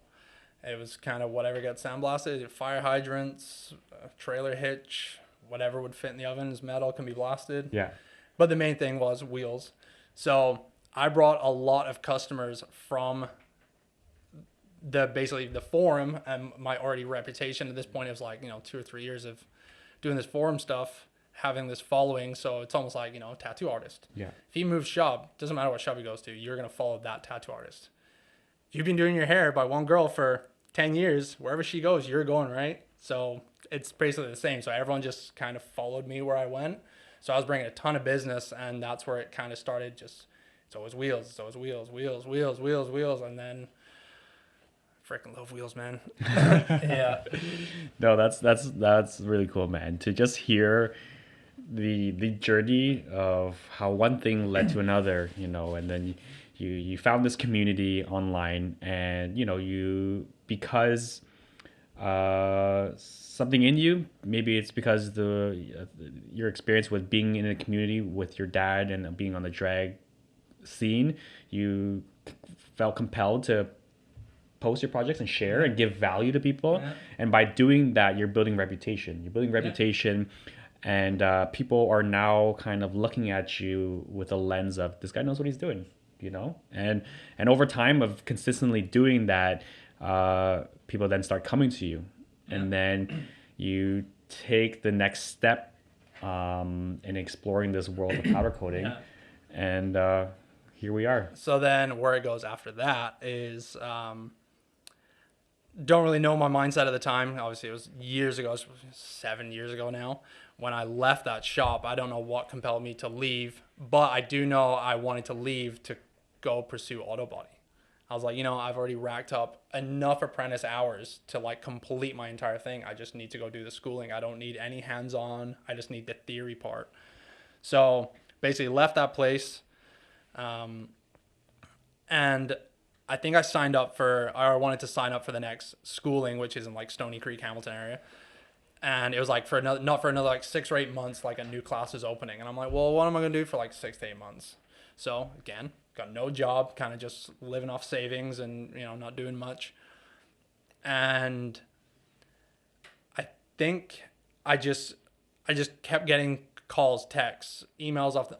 It was kind of whatever got sandblasted, fire hydrants, trailer hitch, whatever would fit in the oven is metal, can be blasted. Yeah. But the main thing was wheels. So I brought a lot of customers from basically the forum, and my already reputation at this point. It was like, 2 or 3 years of doing this forum stuff, having this following. So it's almost like, tattoo artist. Yeah. If he moves shop, doesn't matter what shop he goes to, you're going to follow that tattoo artist. If you've been doing your hair by one girl for 10 years, wherever she goes, you're going, right? So it's basically the same. So everyone just kind of followed me where I went. So I was bringing a ton of business, and that's where it kind of started. Just, it's always wheels. It's always wheels. And then freaking love wheels, man. Yeah. No, that's really cool, man. To just hear the journey of how one thing led to another, and then you found this community online, and you because something in you, maybe it's because your experience with being in a community with your dad and being on the drag scene, you felt compelled to post your projects and share and give value to people. Yeah. And by doing that, you're building reputation. And people are now kind of looking at you with a lens of, this guy knows what he's doing, and over time of consistently doing that, people then start coming to you. And then you take the next step in exploring this world of powder coating. And here we are. So then where it goes after that is, don't really know my mindset at the time. Obviously, it was years ago, 7 years ago now, when I left that shop. I don't know what compelled me to leave, but I do know I wanted to leave to go pursue auto body. I was like, I've already racked up enough apprentice hours to like complete my entire thing. I just need to go do the schooling. I don't need any hands-on. I just need the theory part. So basically left that place. And I think I wanted to sign up for the next schooling, which is in like Stony Creek, Hamilton area. And it was like not for another like 6 or 8 months, like a new class is opening. And I'm like, well, what am I going to do for like 6 to 8 months? So again, got no job, kind of just living off savings and, not doing much. And I think I just kept getting calls, texts, emails off the,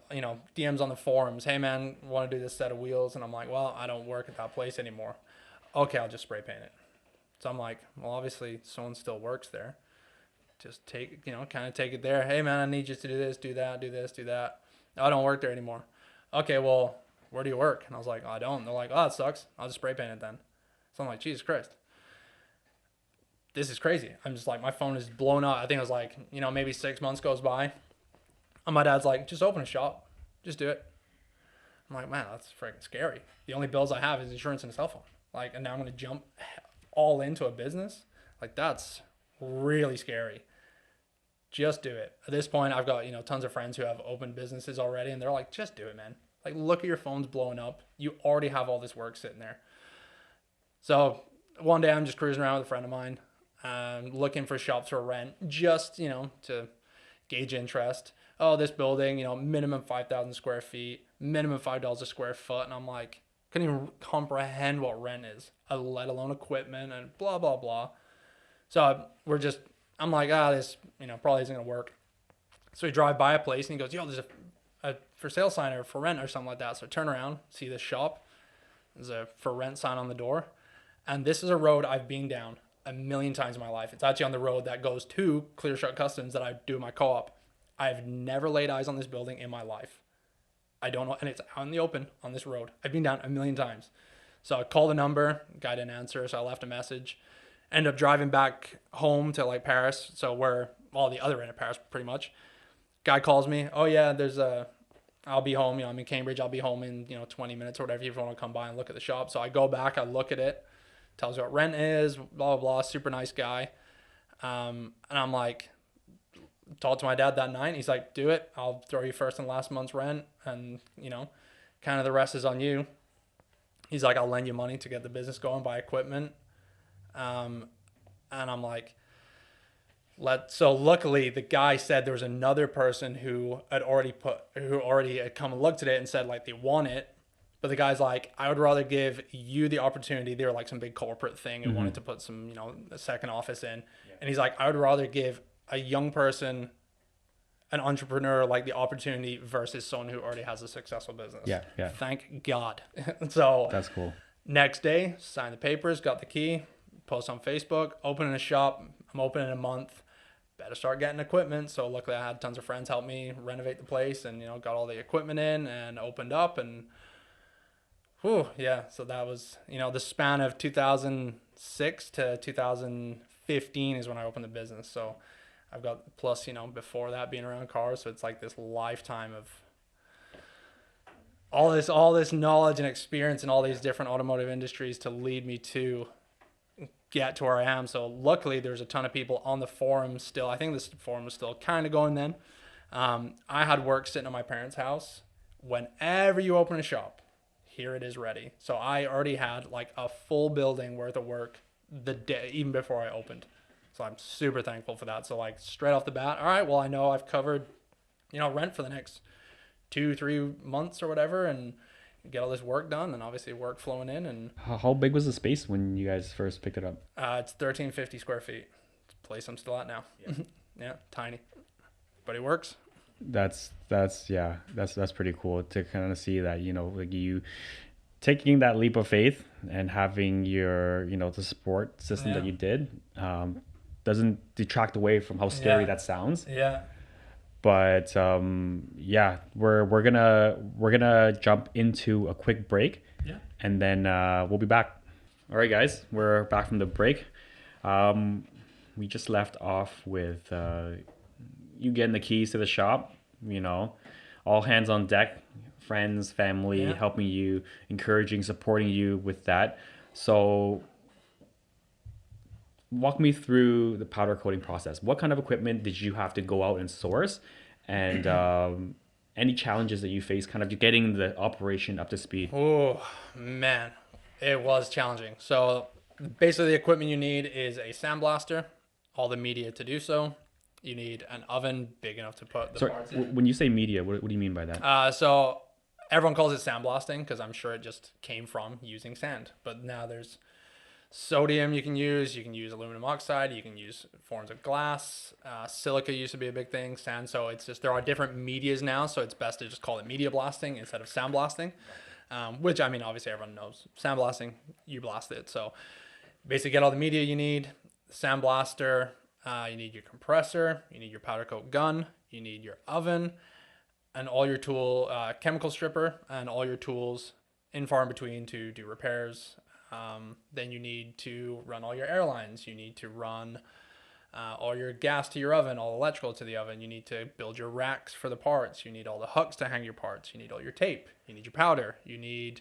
DMs on the forums. Hey man, want to do this set of wheels? And I'm like, well, I don't work at that place anymore. Okay, I'll just spray paint it. So I'm like, well, obviously someone still works there. Just take, kind of take it there. Hey man, I need you to do this, do that, do this, do that. No, I don't work there anymore. Okay, well, where do you work? And I was like, oh, I don't. They're like, oh, that sucks. I'll just spray paint it then. So I'm like, Jesus Christ. This is crazy. I'm just like, my phone is blown up. I think it was like, maybe 6 months goes by. And my dad's like, just open a shop. Just do it. I'm like, man, that's freaking scary. The only bills I have is insurance and a cell phone. Like, and now I'm going to jump all into a business. Like, that's really scary. Just do it. At this point, I've got, tons of friends who have opened businesses already. And they're like, just do it, man. Like, look at your phones blowing up. You already have all this work sitting there. So one day I'm just cruising around with a friend of mine, looking for shops for rent, just, to gauge interest. Oh, this building, minimum 5,000 square feet, minimum $5 a square foot. And I'm like, couldn't even comprehend what rent is, let alone equipment and blah, blah, blah. So I'm like, this, probably isn't going to work. So we drive by a place and he goes, yo, there's a for sale sign or for rent or something like that. So I turn around, see this shop. There's a for rent sign on the door. And this is a road I've been down a million times in my life. It's actually on the road that goes to Clear Shut Customs that I do my co-op. I've never laid eyes on this building in my life. I don't know. And it's out in the open on this road. I've been down a million times. So I called the number. Guy didn't answer. So I left a message. Ended up driving back home to like Paris. So we're all the other end of Paris pretty much. Guy calls me. Oh yeah, I'll be home. I'm in Cambridge. I'll be home in, 20 minutes or whatever if you want to come by and look at the shop. So I go back. I look at it. Tells you what rent is. Blah, blah, blah. Super nice guy. And I'm like, talked to my dad that night. He's like, do it. I'll throw you first and last month's rent. And, kind of the rest is on you. He's like, I'll lend you money to get the business going, buy equipment. And I'm like, so luckily the guy said there was another person who had already come and looked at it and said like they want it. But the guy's like, I would rather give you the opportunity. They were like some big corporate thing and wanted to put some, a second office in. Yeah. And he's like, I would rather give a young person, an entrepreneur, like the opportunity versus someone who already has a successful business. Yeah, yeah. Thank God. So that's cool. Next day, signed the papers, got the key, post on Facebook, opening a shop. I'm open in a month. Better start getting equipment. So luckily I had tons of friends help me renovate the place and, got all the equipment in and opened up and so that was, the span of 2006 to 2015 is when I opened the business. So I've got plus, before that being around cars. So it's like this lifetime of all this knowledge and experience in all these different automotive industries to lead me to get to where I am. So luckily there's a ton of people on the forum still. I think this forum was still kind of going then. I had work sitting at my parents' house. Whenever you open a shop, here it is ready. So I already had like a full building worth of work the day, even before I opened. So I'm super thankful for that. So like straight off the bat, all right, well, I know I've covered, rent for the next 2-3 months or whatever, and get all this work done, and obviously work flowing in. And how big was the space when you guys first picked it up? It's 1350 square feet. It's a place I'm still at now. Yeah, yeah, tiny, but it works. That's pretty cool to kind of see that, like you taking that leap of faith and having your, the support system that you did, doesn't detract away from how scary that sounds. Yeah. But we're gonna jump into a quick break. Yeah. And then we'll be back. All right, guys, we're back from the break. We just left off with you getting the keys to the shop. All hands on deck, friends, family, helping you, encouraging, supporting you with that. So walk me through the powder coating process. What kind of equipment did you have to go out and source? And any challenges that you face kind of getting the operation up to speed? Oh, man. It was challenging. So basically the equipment you need is a sandblaster, all the media to do so. You need an oven big enough to put the parts in. When you say media, what do you mean by that? So everyone calls it sandblasting because I'm sure it just came from using sand. But now there's sodium you can use aluminum oxide, you can use forms of glass, silica used to be a big thing, sand. So it's just, there are different medias now, so it's best to just call it media blasting instead of sandblasting, which I mean obviously everyone knows sandblasting, you blast it. So basically get all the media you need, sandblaster, you need your compressor, you need your powder coat gun, you need your oven, and all your tool, chemical stripper, and all your tools in far in between to do repairs. Then you need to run all your airlines. You need to run all your gas to your oven, all electrical to the oven. You need to build your racks for the parts. You need all the hooks to hang your parts. You need all your tape. You need your powder. You need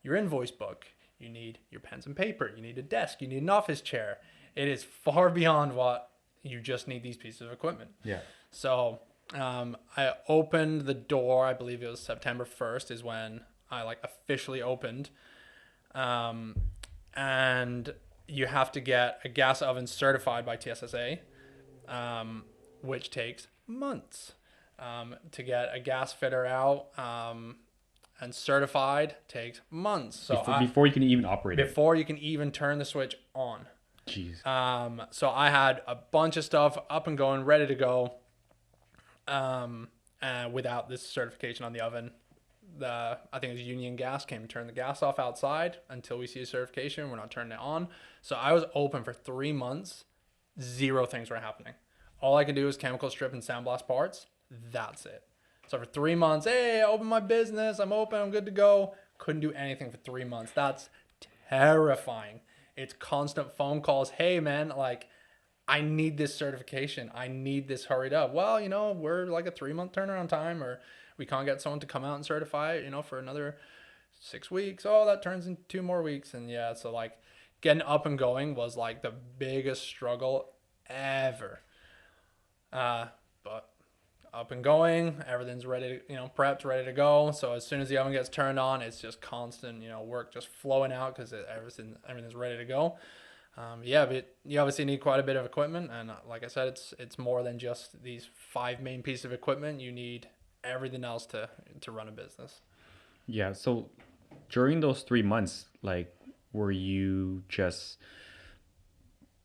your invoice book. You need your pens and paper. You need a desk. You need an office chair. It is far beyond what you just need these pieces of equipment. Yeah. So I opened the door, I believe it was September 1st is when I like officially opened. And you have to get a gas oven certified by TSSA, which takes months. To get a gas fitter out and certified takes months. So before you can even operate before you can even turn the switch on. Jeez. So I had a bunch of stuff up and going, ready to go, without this certification on the oven. I think it was Union Gas came and turned the gas off outside until we see a certification. We're not turning it on. So I was open for 3 months. 0 things were happening. All I could do was chemical strip and sandblast parts. That's it. So for 3 months, hey, I opened my business. I'm open. I'm good to go. Couldn't do anything for 3 months. That's terrifying. It's constant phone calls. Hey, man, like, I need this certification. I need this hurried up. Well, we're like a 3-month turnaround time, or we can't get someone to come out and certify it, for another 6 weeks. Oh, that turns into 2 more weeks. And yeah, so like getting up and going was like the biggest struggle ever. But up and going, everything's ready to, prepped, ready to go. So as soon as the oven gets turned on, it's just constant, work just flowing out because everything's ready to go. But you obviously need quite a bit of equipment. And like I said, it's more than just these 5 main pieces of equipment. You need everything else to run a business. Yeah. So during those 3 months, like, were you just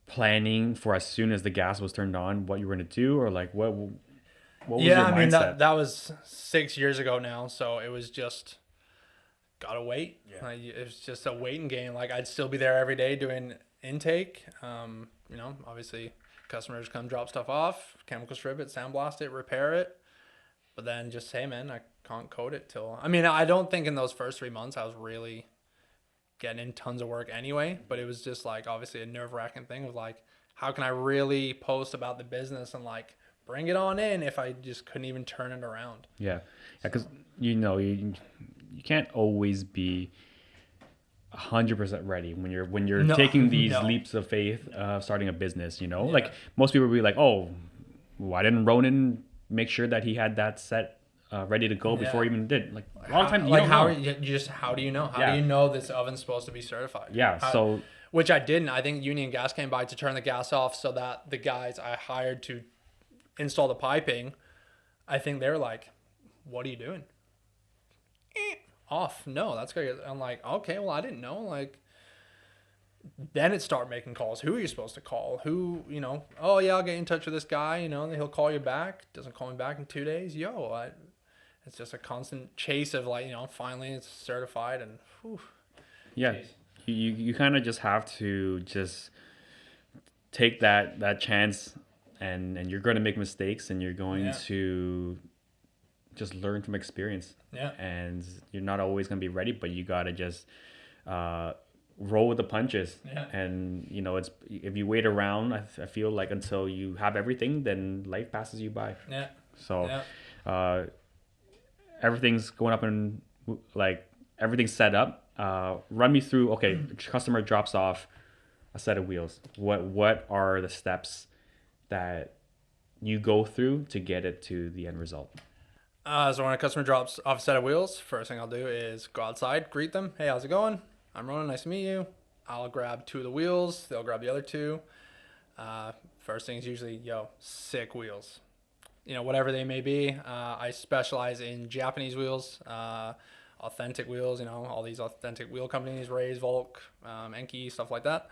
planning for as soon as the gas was turned on what you were going to do, or like what was Yeah, your I mean mindset? that was 6 years ago now, so it was just gotta wait. Yeah. Like, it was just a waiting game. Like I'd still be there every day doing intake. Obviously customers come drop stuff off, chemical strip it, sandblast it, repair it. But then just say, man, I can't code it till. I mean, I don't think in those first 3 months I was really getting in tons of work anyway. But it was just like obviously a nerve wracking thing of like, how can I really post about the business and like bring it on in if I just couldn't even turn it around? Yeah, because you can't always be 100% ready when you're No, taking these no. leaps of faith of starting a business. Yeah. Like most people will be like, oh, why didn't Ronan make sure that he had that set ready to go before he Yeah. even did? Like a lot of times you Like don't how know. you just how do you know? How Yeah. do you know this oven's supposed to be certified? Yeah, so Which I didn't. I think Union Gas came by to turn the gas off so that the guys I hired to install the piping, I think they're like, "What are you doing?" Off. No, that's good. I'm like, okay, well, I didn't know. Like, then it start making calls. Who are you supposed to call? Who, oh yeah, I'll get in touch with this guy, and he'll call you back. Doesn't call me back in 2 days. It's just a constant chase of like, finally it's certified and whew. yeah, Jeez. you kind of just have to just take that chance, and you're going to make mistakes, and you're going Yeah. to just learn from experience. Yeah. And you're not always going to be ready, but you got to just roll with the punches. Yeah. And it's, if you wait around, I feel like until you have everything, then life passes you by. Yeah. So Yeah. everything's going up, and like everything's set up. Run me through. Okay, customer drops off a set of wheels. What are the steps that you go through to get it to the end result? So when a customer drops off a set of wheels, first thing I'll do is go outside, greet them. Hey, how's it going? I'm Ronan. Nice to meet you. I'll grab 2 of the wheels. They'll grab the other 2. First thing is usually, sick wheels. Whatever they may be. I specialize in Japanese wheels, authentic wheels, all these authentic wheel companies, Rays, Volk, Enki, stuff like that.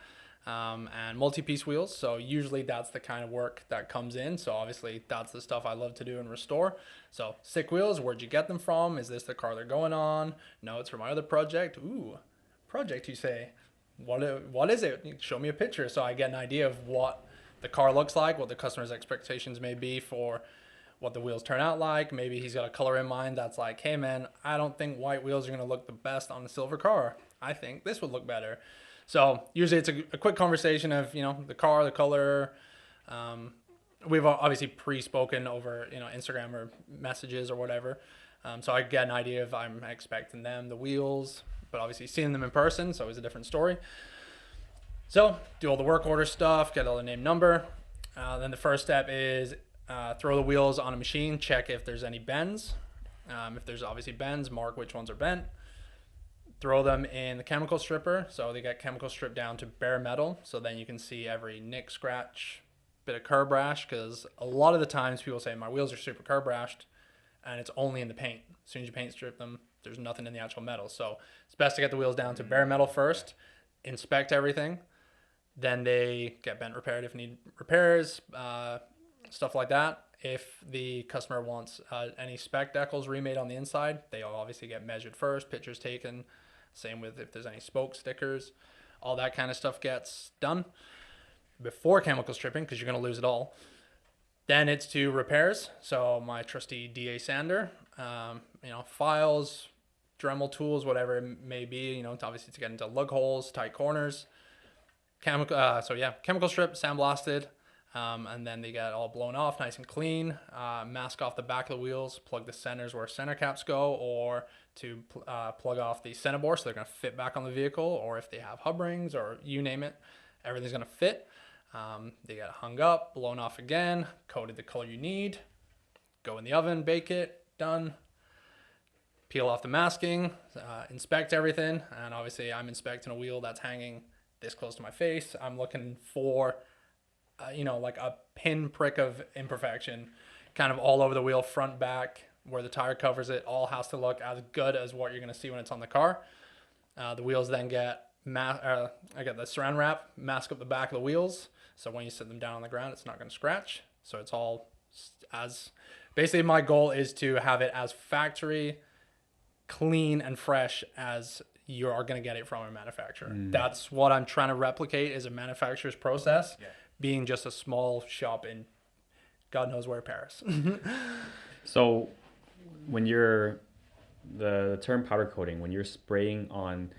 And multi-piece wheels. So usually that's the kind of work that comes in. So obviously that's the stuff I love to do and restore. So sick wheels, where'd you get them from? Is this the car they're going on? No, it's for my other project. Ooh, project you say. What is it? Show me a picture so I get an idea of what the car looks like, what the customer's expectations may be for what the wheels turn out like. Maybe he's got a color in mind that's like, hey man, I don't think white wheels are going to look the best on a silver car. I think this would look better. So usually it's a quick conversation of, the car, the color. We've obviously pre-spoken over, Instagram or messages or whatever. So I get an idea if I'm expecting them, the wheels, but obviously seeing them in person, so it's a different story. So do all the work order stuff, get all the name number. Then the first step is throw the wheels on a machine, check if there's any bends. If there's obviously bends, mark which ones are bent. Throw them in the chemical stripper. So they get chemical stripped down to bare metal. So then you can see every nick, scratch, bit of curb rash. Because a lot of the times people say my wheels are super curb rashed and it's only in the paint. As soon as you paint strip them, there's nothing in the actual metal. So it's best to get the wheels down to bare metal first, inspect everything. Then they get bent repaired if need repairs, stuff like that. If the customer wants any spec decals remade on the inside, they all obviously get measured first, pictures taken. Same with if there's any spoke stickers, all that kind of stuff gets done before chemical stripping because you're going to lose it all. Then it's to repairs. So my trusty DA sander, files, Dremel tools, whatever it may be, obviously to get into lug holes, tight corners. Chemical strip, sandblasted, and then they get all blown off, nice and clean. Mask off the back of the wheels, plug the centers where center caps go, or to plug off the center bore so they're going to fit back on the vehicle, or if they have hub rings or you name it, everything's going to fit. They get hung up, blown off again, coated the color you need, go in the oven, bake it, done. Peel off the masking, inspect everything, and obviously I'm inspecting a wheel that's hanging this close to my face. I'm looking for, like a pin prick of imperfection, kind of all over the wheel, front, back, where the tire covers it, all has to look as good as what you're going to see when it's on the car. The wheels then get I get the saran wrap, mask up the back of the wheels. So when you sit them down on the ground, it's not going to scratch. So it's all as basically my goal is to have it as factory clean and fresh as you are going to get it from a manufacturer. That's what I'm trying to replicate is a manufacturer's process, being just a small shop in God knows where, Paris. So when you're the term powder coating, when you're spraying on,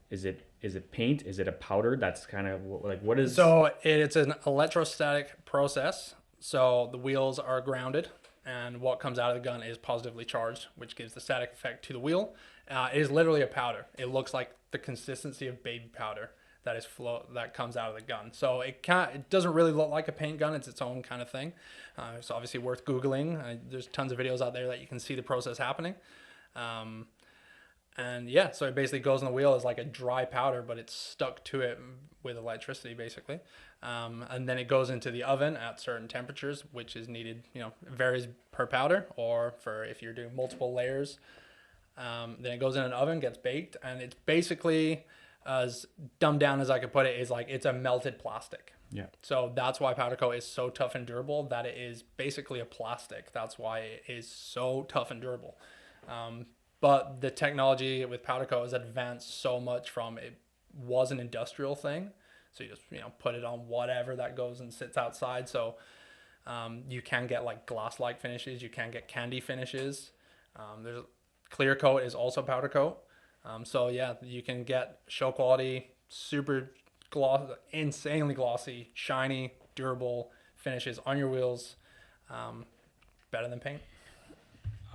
is it paint? Is it a powder? That's kind of like what is? So it's an electrostatic process. So the wheels are grounded, and what comes out of the gun is positively charged, which gives the static effect to the wheel. It is literally a powder. It looks like the consistency of baby powder that comes out of the gun. So it doesn't really look like a paint gun. It's its own kind of thing. It's obviously worth Googling. There's tons of videos out there that you can see the process happening. And yeah, so it basically goes in the wheel as like a dry powder, but it's stuck to it with electricity basically. And then it goes into the oven at certain temperatures, which is needed, it varies per powder or for if you're doing multiple layers. Then it goes in an oven, gets baked, and it's basically, as dumbed down as I could put it, is like it's a melted plastic. Yeah. So that's why powder coat is so tough and durable, that it is basically a plastic. That's why it is so tough and durable. But the technology with powder coat has advanced so much from it was an industrial thing. So you just, put it on whatever that goes and sits outside. So you can get like glass-like finishes. You can get candy finishes. There's clear coat is also powder coat. So yeah, you can get show quality, super gloss, insanely glossy, shiny, durable finishes on your wheels. Better than paint.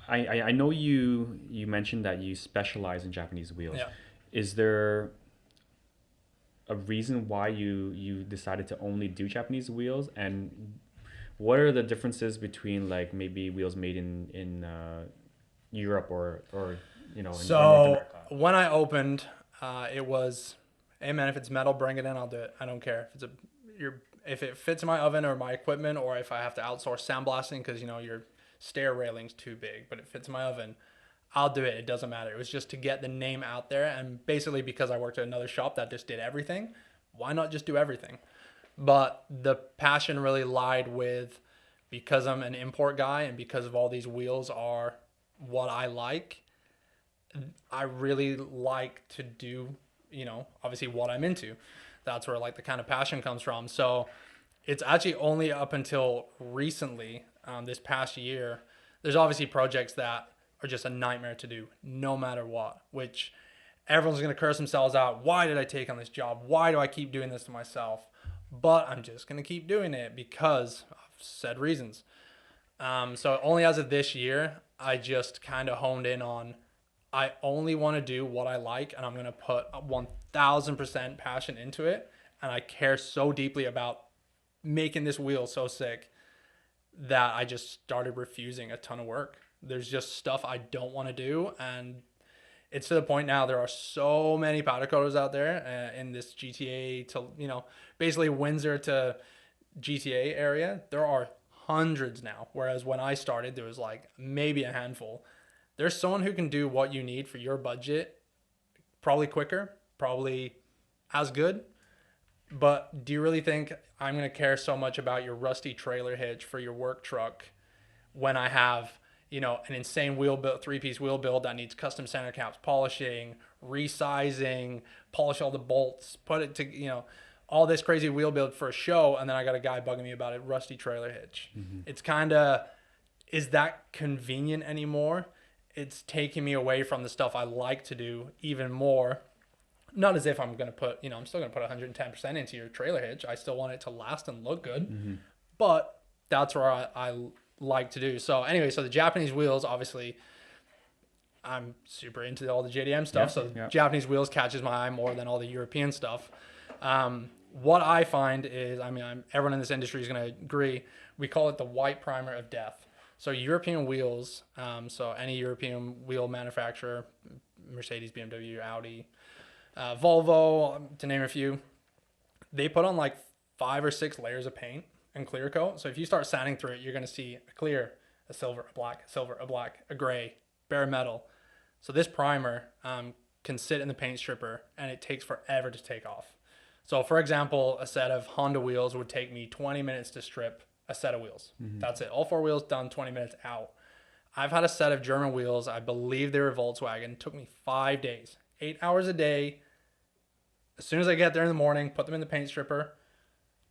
I know you mentioned that you specialize in Japanese wheels. Yeah. Is there a reason why you decided to only do Japanese wheels, and what are the differences between like maybe wheels made in Europe or in North America? When I opened, it was, hey man, if it's metal, bring it in, I'll do it. I don't care if it fits in my oven or my equipment, or if I have to outsource sandblasting because your stair railing's too big, but it fits in my oven, I'll do it. It doesn't matter. It was just to get the name out there, and basically because I worked at another shop that just did everything, why not just do everything? But the passion really lied with, because I'm an import guy and because of all these wheels are what I like, I really like to do, obviously what I'm into. That's where like the kind of passion comes from. So it's actually only up until recently, this past year, there's obviously projects that are just a nightmare to do no matter what, which everyone's going to curse themselves out. Why did I take on this job? Why do I keep doing this to myself? But I'm just going to keep doing it because of said reasons. So only as of this year, I just kind of honed in on, I only want to do what I like, and I'm going to put 1000% passion into it. And I care so deeply about making this wheel so sick that I just started refusing a ton of work. There's just stuff I don't want to do, and it's to the point now there are so many powder coaters out there in this GTA to basically Windsor to GTA area. There are hundreds now, whereas when I started there was like maybe a handful. There's someone who can do what you need for your budget, probably quicker, probably as good. But do you really think I'm going to care so much about your rusty trailer hitch for your work truck when I have, an insane wheel build, 3-piece wheel build that needs custom center caps, polishing, resizing, polish all the bolts, put it to, all this crazy wheel build for a show, and then I got a guy bugging me about it, rusty trailer hitch. Mm-hmm. It's kind of, is that convenient anymore? It's taking me away from the stuff I like to do even more. Not as if I'm going to put, I'm still going to put 110% into your trailer hitch. I still want it to last and look good. Mm-hmm. But that's where I like to do. So anyway, so the Japanese wheels, obviously, I'm super into all the JDM stuff. Japanese wheels catches my eye more than all the European stuff. What I find is, everyone in this industry is going to agree, we call it the white primer of death. So European wheels, so any European wheel manufacturer, Mercedes, BMW, Audi, Volvo, to name a few, they put on like 5 or 6 layers of paint and clear coat. So if you start sanding through it, you're going to see a clear, a silver, a black, a silver, a black, a gray, bare metal. So this primer can sit in the paint stripper and it takes forever to take off. So for example, a set of Honda wheels would take me 20 minutes to strip a set of wheels. That's it. All 4 wheels done, 20 minutes out. I've had a set of German wheels. I believe they were Volkswagen. It took me 5 days, 8 hours a day. As soon as I get there in the morning, put them in the paint stripper,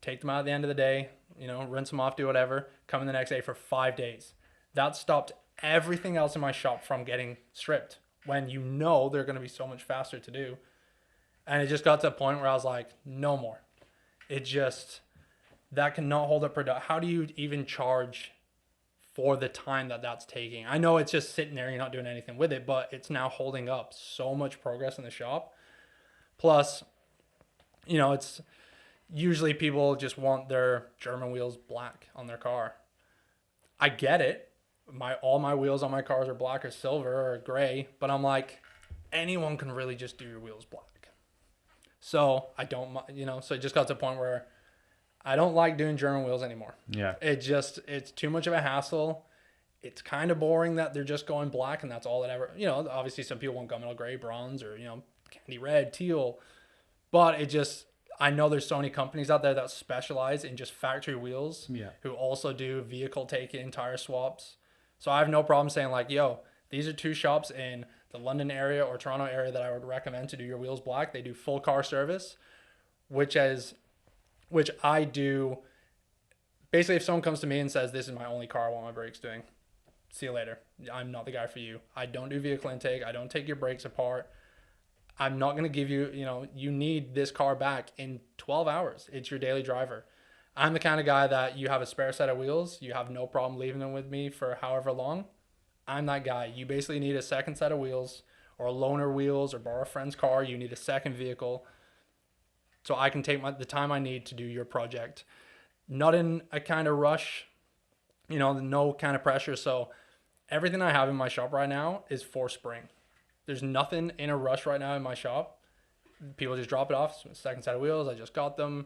take them out at the end of the day, rinse them off, do whatever, come in the next day for 5 days. That stopped everything else in my shop from getting stripped when they're going to be so much faster to do. And it just got to a point where I was like, no more. That cannot hold up production. How do you even charge for the time that's taking? I know it's just sitting there, you're not doing anything with it, but it's now holding up so much progress in the shop. Plus, it's usually people just want their German wheels black on their car. I get it. All my wheels on my cars are black or silver or gray, but I'm like, anyone can really just do your wheels black. So I don't, so it just got to a point where I don't like doing German wheels anymore. Yeah. It's too much of a hassle. It's kind of boring that they're just going black and that's all that ever, obviously some people want gunmetal gray, bronze, or, candy red, teal. But I know there's so many companies out there that specialize in just factory wheels who also do vehicle take-in tire swaps. So I have no problem saying like, these are 2 shops in the London area or Toronto area that I would recommend to do your wheels black. They do full car service, which I do. Basically, if someone comes to me and says, this is my only car I want my brakes doing, see you later. I'm not the guy for you. I don't do vehicle intake. I don't take your brakes apart. I'm not going to give you, you need this car back in 12 hours. It's your daily driver. I'm the kind of guy that you have a spare set of wheels. You have no problem leaving them with me for however long. I'm that guy. You basically need a second set of wheels or loaner wheels or borrow a friend's car. You need a second vehicle. So I can take the time I need to do your project. Not in a kind of rush, no kind of pressure. So everything I have in my shop right now is for spring. There's nothing in a rush right now in my shop. People just drop it off. Second set of wheels. I just got them.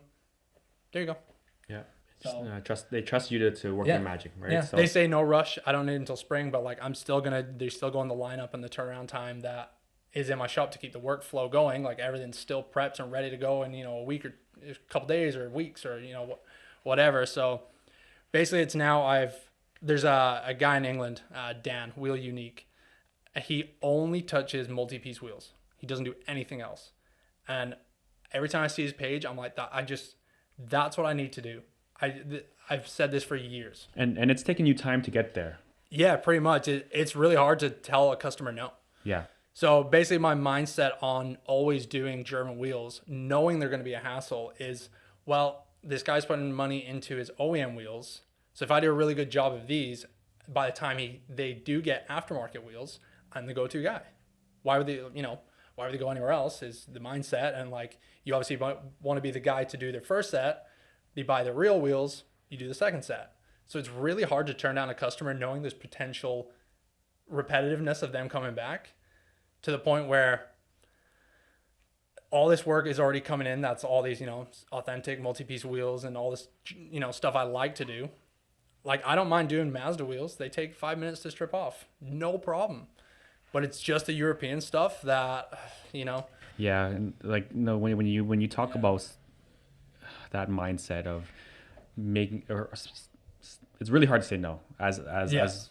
There you go. Yeah. They trust you to work your magic, right? Yeah. So They say no rush. I don't need it until spring, but like they're still going the lineup and the turnaround time that is in my shop to keep the workflow going. Like everything's still prepped and ready to go in, a week or a couple days or weeks or, whatever. So basically it's now there's a guy in England, Dan, Wheel Unique. He only touches multi-piece wheels. He doesn't do anything else. And every time I see his page, I'm like, that's what I need to do. I've said this for years. And it's taken you time to get there. Yeah, pretty much. It's really hard to tell a customer no. Yeah. So basically my mindset on always doing German wheels, knowing they're going to be a hassle is, well, this guy's putting money into his OEM wheels. So if I do a really good job of these, by the time they do get aftermarket wheels, I'm the go-to guy. Why would they go anywhere else is the mindset. And like, you obviously want to be the guy to do their first set. You buy the real wheels, you do the second set. So it's really hard to turn down a customer knowing there's potential repetitiveness of them coming back to the point where all this work is already coming in. That's all these, authentic multi-piece wheels and all this, stuff I like to do. Like, I don't mind doing Mazda wheels. They take 5 minutes to strip off. No problem. But it's just the European stuff that, Yeah, and like when you talk about that mindset of making, it's really hard to say no. As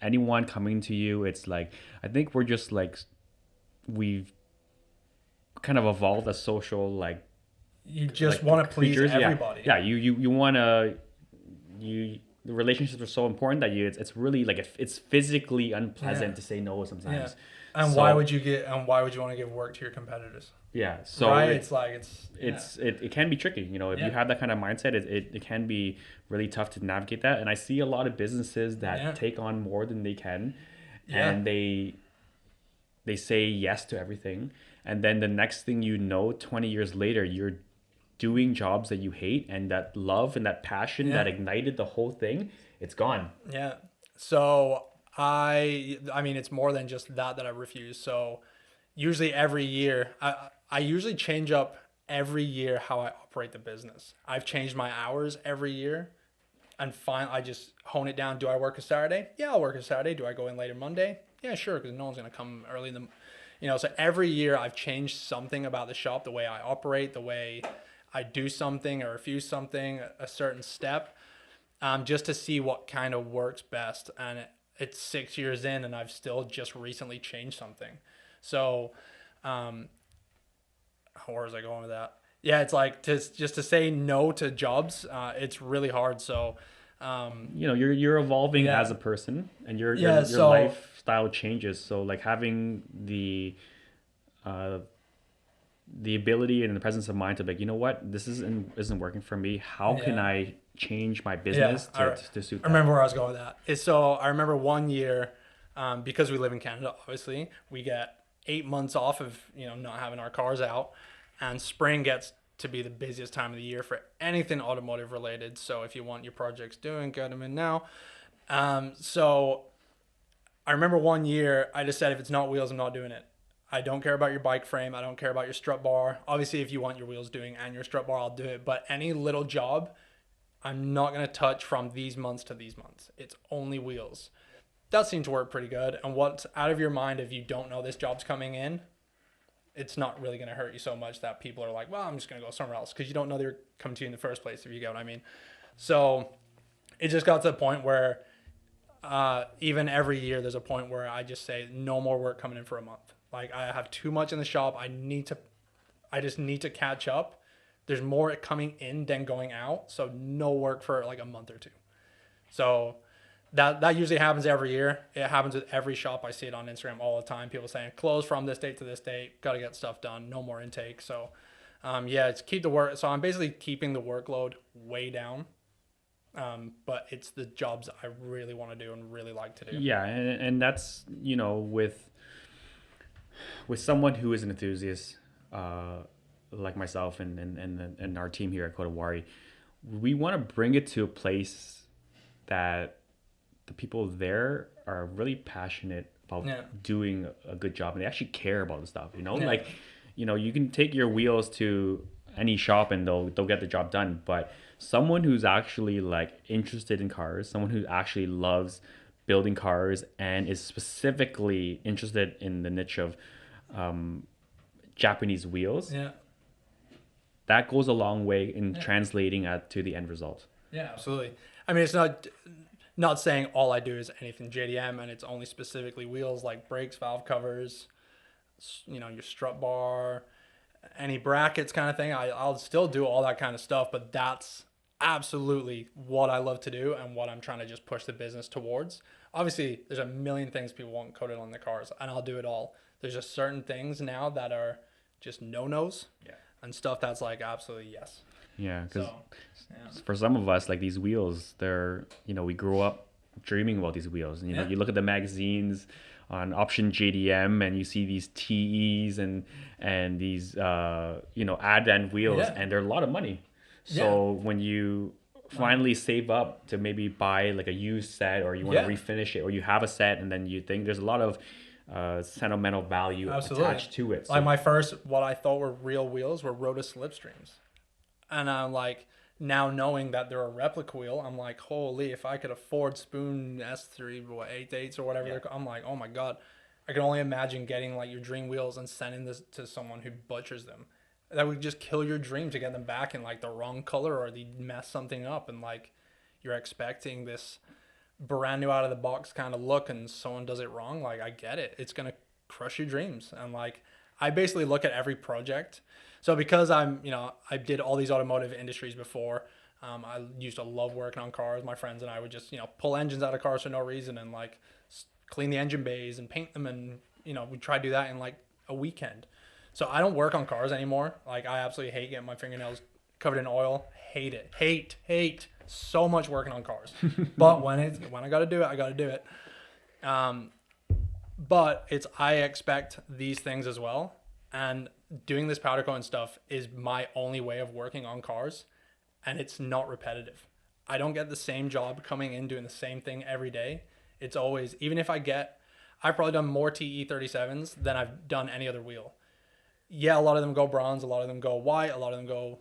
anyone coming to you, it's like, I think we're just like, we've kind of evolved as social, like, you just want to please everybody. Yeah, you want to, the relationships are so important that it's really like, it's physically unpleasant to say no sometimes. Yeah. And why would you want to give work to your competitors? Yeah. So right? it can be tricky. If you have that kind of mindset, it can be really tough to navigate that. And I see a lot of businesses that take on more than they can, and they say yes to everything. And then the next thing 20 years later, you're doing jobs that you hate, and that love and that passion that ignited the whole thing, it's gone. Yeah. So I mean, it's more than just that I refuse. So usually every year, I usually change up every year how I operate the business. I've changed my hours every year, and I just hone it down. Do I work a Saturday? Yeah, I'll work a Saturday. Do I go in later Monday? Yeah, sure, because no one's going to come early in the, So every year I've changed something about the shop, the way I operate, the way I do something or refuse something, a certain step, just to see what kind of works best. And it's 6 years in, and I've still just recently changed something. So, where was I going with that? Yeah, it's like just to say no to jobs. It's really hard. So, you're evolving yeah, as a person, and yeah. your So lifestyle changes. So like having uh, the ability and the presence of mind to be like, you know what, this isn't working for me. How can yeah. I change my Yeah, business to suit I that? remember where I was going with that. So I remember one year, because we live in Canada, obviously, we get 8 months off of not having our cars out, and spring gets to be the busiest time of the year for anything automotive related. So if you want your projects doing, get them in now. So I remember one year I just said, if it's not wheels, I'm not doing it. I don't care about your bike frame. I don't care about your strut bar. Obviously, if you want your wheels doing and your strut bar, I'll do it. But any little job, I'm not going to touch from these months to these months. It's only wheels. That seems to work pretty good. And what's out of your mind if you don't know this job's coming in, it's not really going to hurt you so much that people are like, well, I'm just going to go somewhere else, because you don't know they're coming to you in the first place, if you get what I mean. So it just got to the point where even every year there's a point where I just say no more work coming in for a month. Like, I have too much in the shop. I just need to catch up. There's more coming in than going out. So no work for like a month or two. So that usually happens every year. It happens with every shop. I see it on Instagram all the time. People saying close from this date to this date. Got to get stuff done. No more intake. So yeah, it's keep the work. So I'm basically keeping the workload way down. But it's the jobs I really want to do and really like to do. Yeah, and that's with someone who is an enthusiast, like myself and our team here at KodaWari, we want to bring it to a place that the people there are really passionate about doing a good job, and they actually care about the stuff. Like, you can take your wheels to any shop and they'll get the job done, but someone who's actually like interested in cars, someone who actually loves building cars and is specifically interested in the niche of Japanese wheels, Yeah. that goes a long way in translating to the end result. Yeah, absolutely. I mean, it's not saying all I do is anything JDM and it's only specifically wheels, like brakes, valve covers, your strut bar, any brackets kind of thing. I'll still do all that kind of stuff, but that's absolutely what I love to do and what I'm trying to just push the business towards. Obviously, there's a million things people want coated on their cars, and I'll do it all. There's just certain things now that are just no-nos, and stuff that's like absolutely yes. Yeah, because for some of us, like these wheels, they're, we grew up dreaming about these wheels. And, you look at the magazines on Option JDM and you see these TEs and these, Advent wheels, and they're a lot of money. So when you finally save up to maybe buy like a used set, or you want to refinish it, or you have a set, and then you think there's a lot of sentimental value attached to it. So, like my first, what I thought were real wheels were Roto Slipstreams. And I'm like, now knowing that they're a replica wheel, I'm like, holy, if I could afford Spoon S3, 8/8s or whatever, I'm like, oh my God, I can only imagine getting like your dream wheels and sending this to someone who butchers them. That would just kill your dream to get them back in like the wrong color, or they mess something up, and like you're expecting this brand new out of the box kind of look and someone does it wrong. Like, I get it. It's going to crush your dreams. And like, I basically look at every project. So because I did all these automotive industries before, I used to love working on cars. My friends and I would just, pull engines out of cars for no reason and like clean the engine bays and paint them. And, we try to do that in like a weekend. So I don't work on cars anymore. Like, I absolutely hate getting my fingernails covered in oil. Hate it. Hate so much working on cars. But when I got to do it, I got to do it. But I expect these things as well. And doing this powder coat and stuff is my only way of working on cars, and it's not repetitive. I don't get the same job coming in doing the same thing every day. It's always, even if I've probably done more TE37s than I've done any other wheel. Yeah, a lot of them go bronze, a lot of them go white, a lot of them go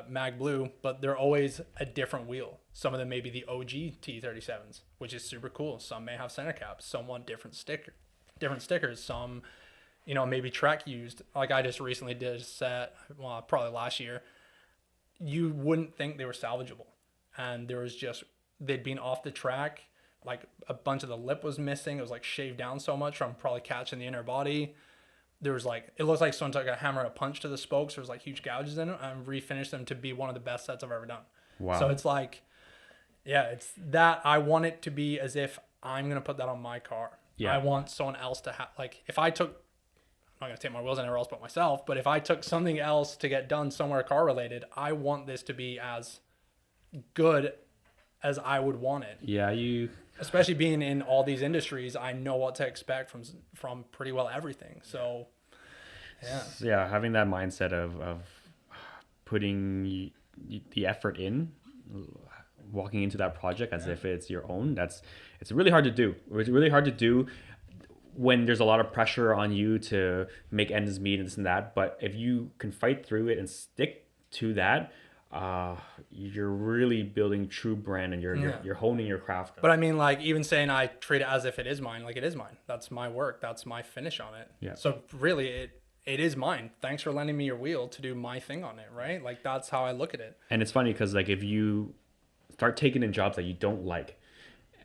mag blue, but they're always a different wheel. Some of them may be the OG TE37s, which is super cool. Some may have center caps. Some want different stickers. Some maybe Trek used. Like I just recently did a set, well, probably last year. You wouldn't think they were salvageable. And they'd been off the track. Like a bunch of the lip was missing. It was like shaved down so much from probably catching the inner body. There was like, it looks like someone took a hammer and a punch to the spokes. There was like huge gouges in it, and refinished them to be one of the best sets I've ever done. Wow. So it's like, yeah, it's that I want it to be as if I'm going to put that on my car. Yeah. I want someone else to have, like, if I took, I'm not going to take my wheels anywhere else but myself, but if I took something else to get done somewhere car related, I want this to be as good as I would want it. Yeah, especially being in all these industries, I know what to expect from pretty well everything. So, yeah, having that mindset of putting the effort in, walking into that project as if it's your own. It's really hard to do. It's really hard to do when there's a lot of pressure on you to make ends meet and this and that. But if you can fight through it and stick to that, you're really building true brand, and you're honing your craft. But I mean, like, even saying I treat it as if it is mine, like it is mine. That's my work. That's my finish on it. Yeah. So really, it is mine. Thanks for lending me your wheel to do my thing on it, right? Like, that's how I look at it. And it's funny because, like, if you start taking in jobs that you don't like,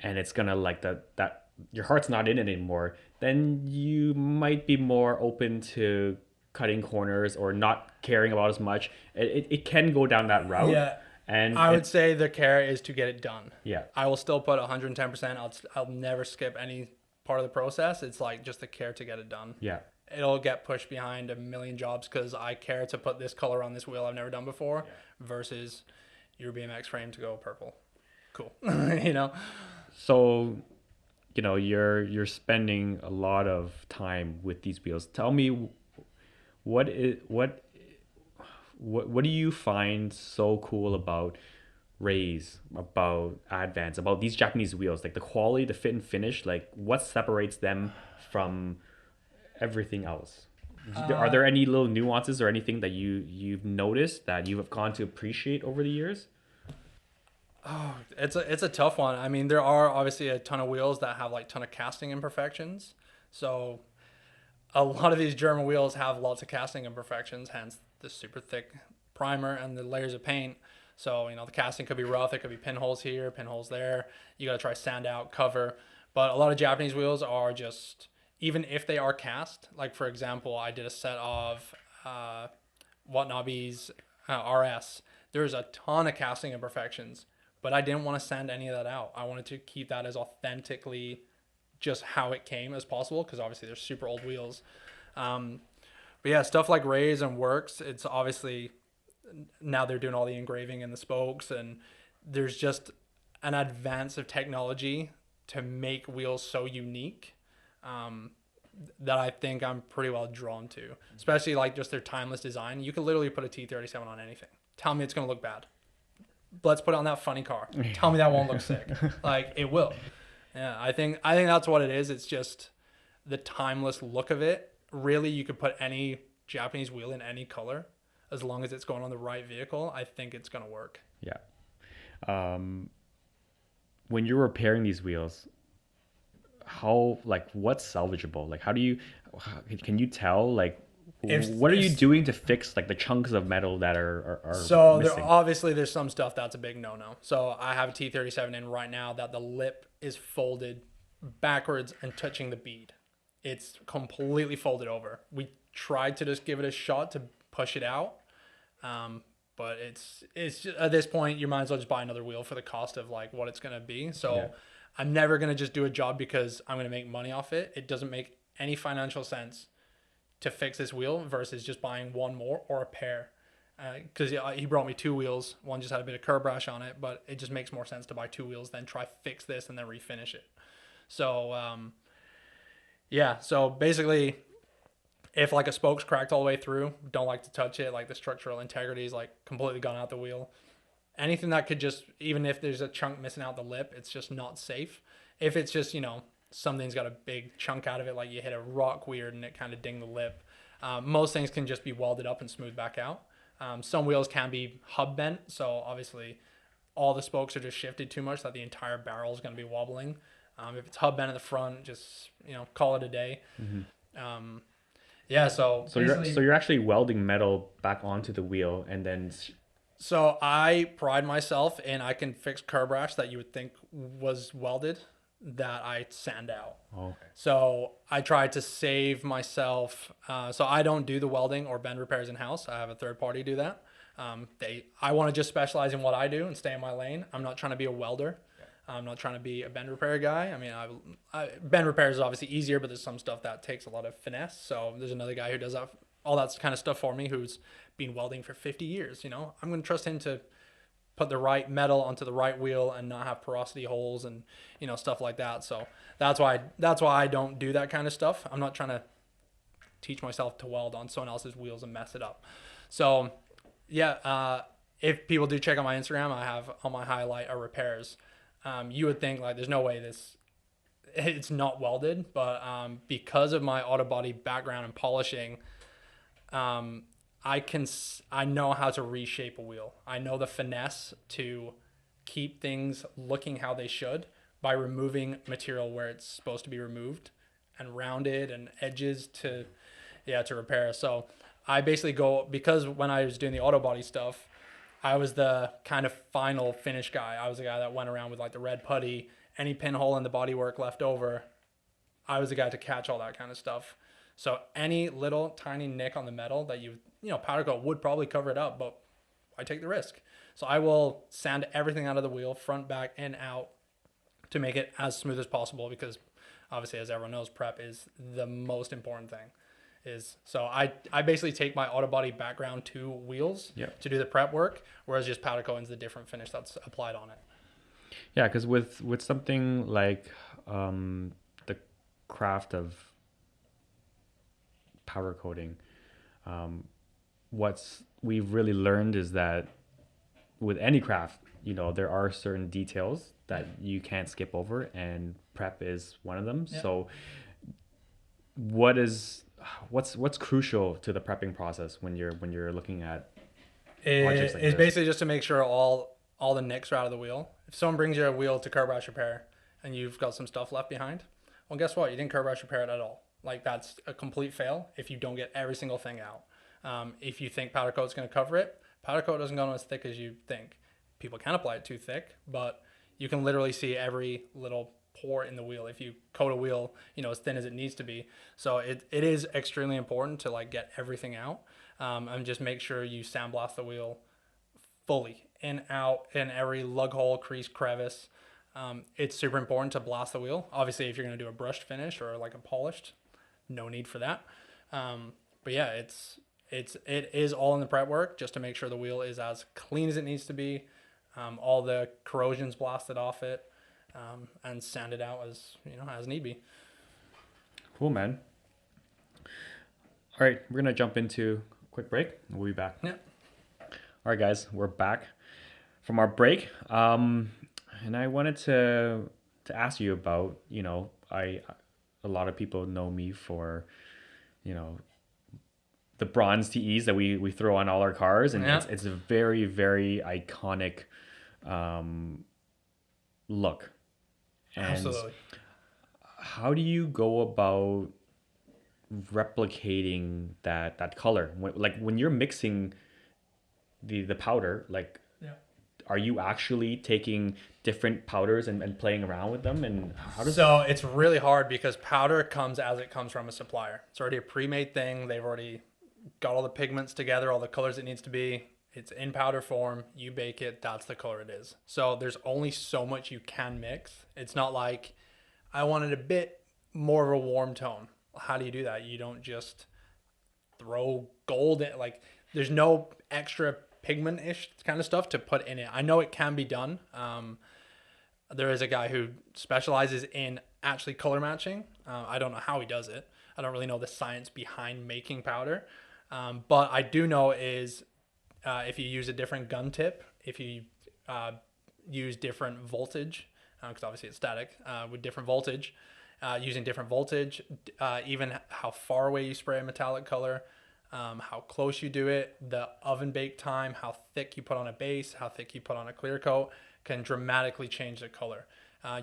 and it's gonna like that your heart's not in it anymore, then you might be more open to cutting corners or not caring about as much. It can go down that route. Yeah. And I would say the care is to get it done. Yeah. I will still put 110%. I'll never skip any part of the process. It's like just the care to get it done. Yeah. It'll get pushed behind a million jobs because I care to put this color on this wheel I've never done before versus your BMX frame to go purple. Cool. So, you're spending a lot of time with these wheels. Tell me, what do you find so cool about Rays, about Advance, about these Japanese wheels? Like the quality, the fit and finish, like what separates them from everything else? Are there any little nuances or anything that you've noticed that you have gone to appreciate over the years? Oh, it's a tough one. I mean, there are obviously a ton of wheels that have like ton of casting imperfections. So a lot of these German wheels have lots of casting imperfections, hence the super thick primer and the layers of paint. So, the casting could be rough. It could be pinholes here, pinholes there. You got to try sand out, cover. But a lot of Japanese wheels are just, even if they are cast, like for example, I did a set of Watanabe's RS. There's a ton of casting imperfections, but I didn't want to sand any of that out. I wanted to keep that as authentically just how it came as possible, because obviously they're super old wheels. But yeah, stuff like Rays and Works, it's obviously now they're doing all the engraving in the spokes, and there's just an advance of technology to make wheels so unique that I think I'm pretty well drawn to, especially like just their timeless design. You could literally put a T37 on anything. Tell me it's going to look bad. Let's put it on that funny car. Tell me that won't look sick. Like, it will. Yeah, I think that's what it is. It's just the timeless look of it. Really, you could put any Japanese wheel in any color, as long as it's going on the right vehicle. I think it's going to work. Yeah. When you're repairing these wheels, what's salvageable? Like, can you tell, like, what are you doing to fix like the chunks of metal that are so missing? There's some stuff that's a big no. So I have a T37 in right now that the lip is folded backwards and touching the bead. It's completely folded over. We tried to just give it a shot to push it out, but it's just, at this point you might as well just buy another wheel for the cost of like what it's going to be. So yeah. I'm never going to just do a job because I'm going to make money off it. It doesn't make any financial sense to fix this wheel versus just buying one more or a pair, because he brought me two wheels. One just had a bit of curb rash on it, but it just makes more sense to buy two wheels than try fix this and then refinish it. So so basically, if like a spoke's cracked all the way through, don't like to touch it. Like the structural integrity is like completely gone out the wheel. Anything that could just, even if there's a chunk missing out the lip, it's just not safe. If it's just, something's got a big chunk out of it, like you hit a rock weird and it kind of dinged the lip. Most things can just be welded up and smoothed back out. Some wheels can be hub bent, so obviously all the spokes are just shifted too much that the entire barrel is going to be wobbling. If it's hub bent at the front, just call it a day. Mm-hmm. Yeah, so So basically, you're actually welding metal back onto the wheel and then so I pride myself in I can fix curb rash that you would think was welded that I sand out. oh, okay. So I try to save myself. So I don't do the welding or bend repairs in house. I have a third party do that. I want to just specialize in what I do and stay in my lane. I'm not trying to be a welder. I'm not trying to be a bend repair guy. I mean, bend repair is obviously easier, but there's some stuff that takes a lot of finesse. So there's another guy who does that, all that kind of stuff for me, who's been welding for 50 years. You know, I'm going to trust him to put the right metal onto the right wheel and not have porosity holes and stuff like that. So that's why I don't do that kind of stuff. I'm not trying to teach myself to weld on someone else's wheels and mess it up. So yeah, if people do check out my Instagram, I have on my highlight are repairs. You would think like there's no way it's not welded, but because of my auto body background and polishing, um, I know how to reshape a wheel. I know the finesse to keep things looking how they should by removing material where it's supposed to be removed and rounded and edges to repair. So I basically go, because when I was doing the auto body stuff, I was the kind of final finish guy. I was the guy that went around with like the red putty, any pinhole in the bodywork left over. I was the guy to catch all that kind of stuff. So any little tiny nick on the metal that powder coat would probably cover it up, but I take the risk. So I will sand everything out of the wheel, front, back, and out to make it as smooth as possible because obviously, as everyone knows, prep is the most important thing. So I basically take my auto body background to wheels to do the prep work, whereas just powder coating is the different finish that's applied on it. Yeah, because with something like the craft of powder coating, what's we've really learned is that with any craft, there are certain details that you can't skip over, and prep is one of them. Yeah. So what's crucial to the prepping process when you're looking at projects like It's this? basically just to make sure all the nicks are out of the wheel. If someone brings you a wheel to curb rash repair and you've got some stuff left behind, well, guess what? You didn't curb rash repair it at all. Like, that's a complete fail if you don't get every single thing out. If you think powder coat's going to cover it, powder coat doesn't go as thick as you think. People can apply it too thick, but you can literally see every little pore in the wheel if you coat a wheel as thin as it needs to be. So it is extremely important to like get everything out, and just make sure you sandblast the wheel fully in, out, in every lug hole, crease, crevice. It's super important to blast the wheel. Obviously, if you're going to do a brushed finish or like a polished, no need for that. But yeah, it is all in the prep work just to make sure the wheel is as clean as it needs to be. All the corrosion's blasted off it, and sanded out as need be. Cool, man. All right, we're gonna jump into a quick break. We'll be back. Yeah. All right, guys, we're back from our break. And I wanted to ask you about, a lot of people know me for, the bronze TEs that we throw on all our cars, and it's a very, very iconic look. And absolutely. how do you go about replicating that color? When you're mixing the powder, are you actually taking different powders and playing around with them? And So it's really hard because powder comes as it comes from a supplier. It's already a pre-made thing. They've already got all the pigments together, all the colors it needs to be. It's in powder form. You bake it. That's the color it is. So there's only so much you can mix. It's not like I wanted a bit more of a warm tone. How do you do that? You don't just throw gold in. Like, there's no extra pigment-ish kind of stuff to put in it. I know it can be done. There is a guy who specializes in actually color matching. I don't know how he does it. I don't really know the science behind making powder. But I do know is if you use a different gun tip, if you use different voltage, because obviously it's static, with different voltage, using different voltage, even how far away you spray a metallic color, how close you do it, the oven bake time, how thick you put on a base, how thick you put on a clear coat can dramatically change the color.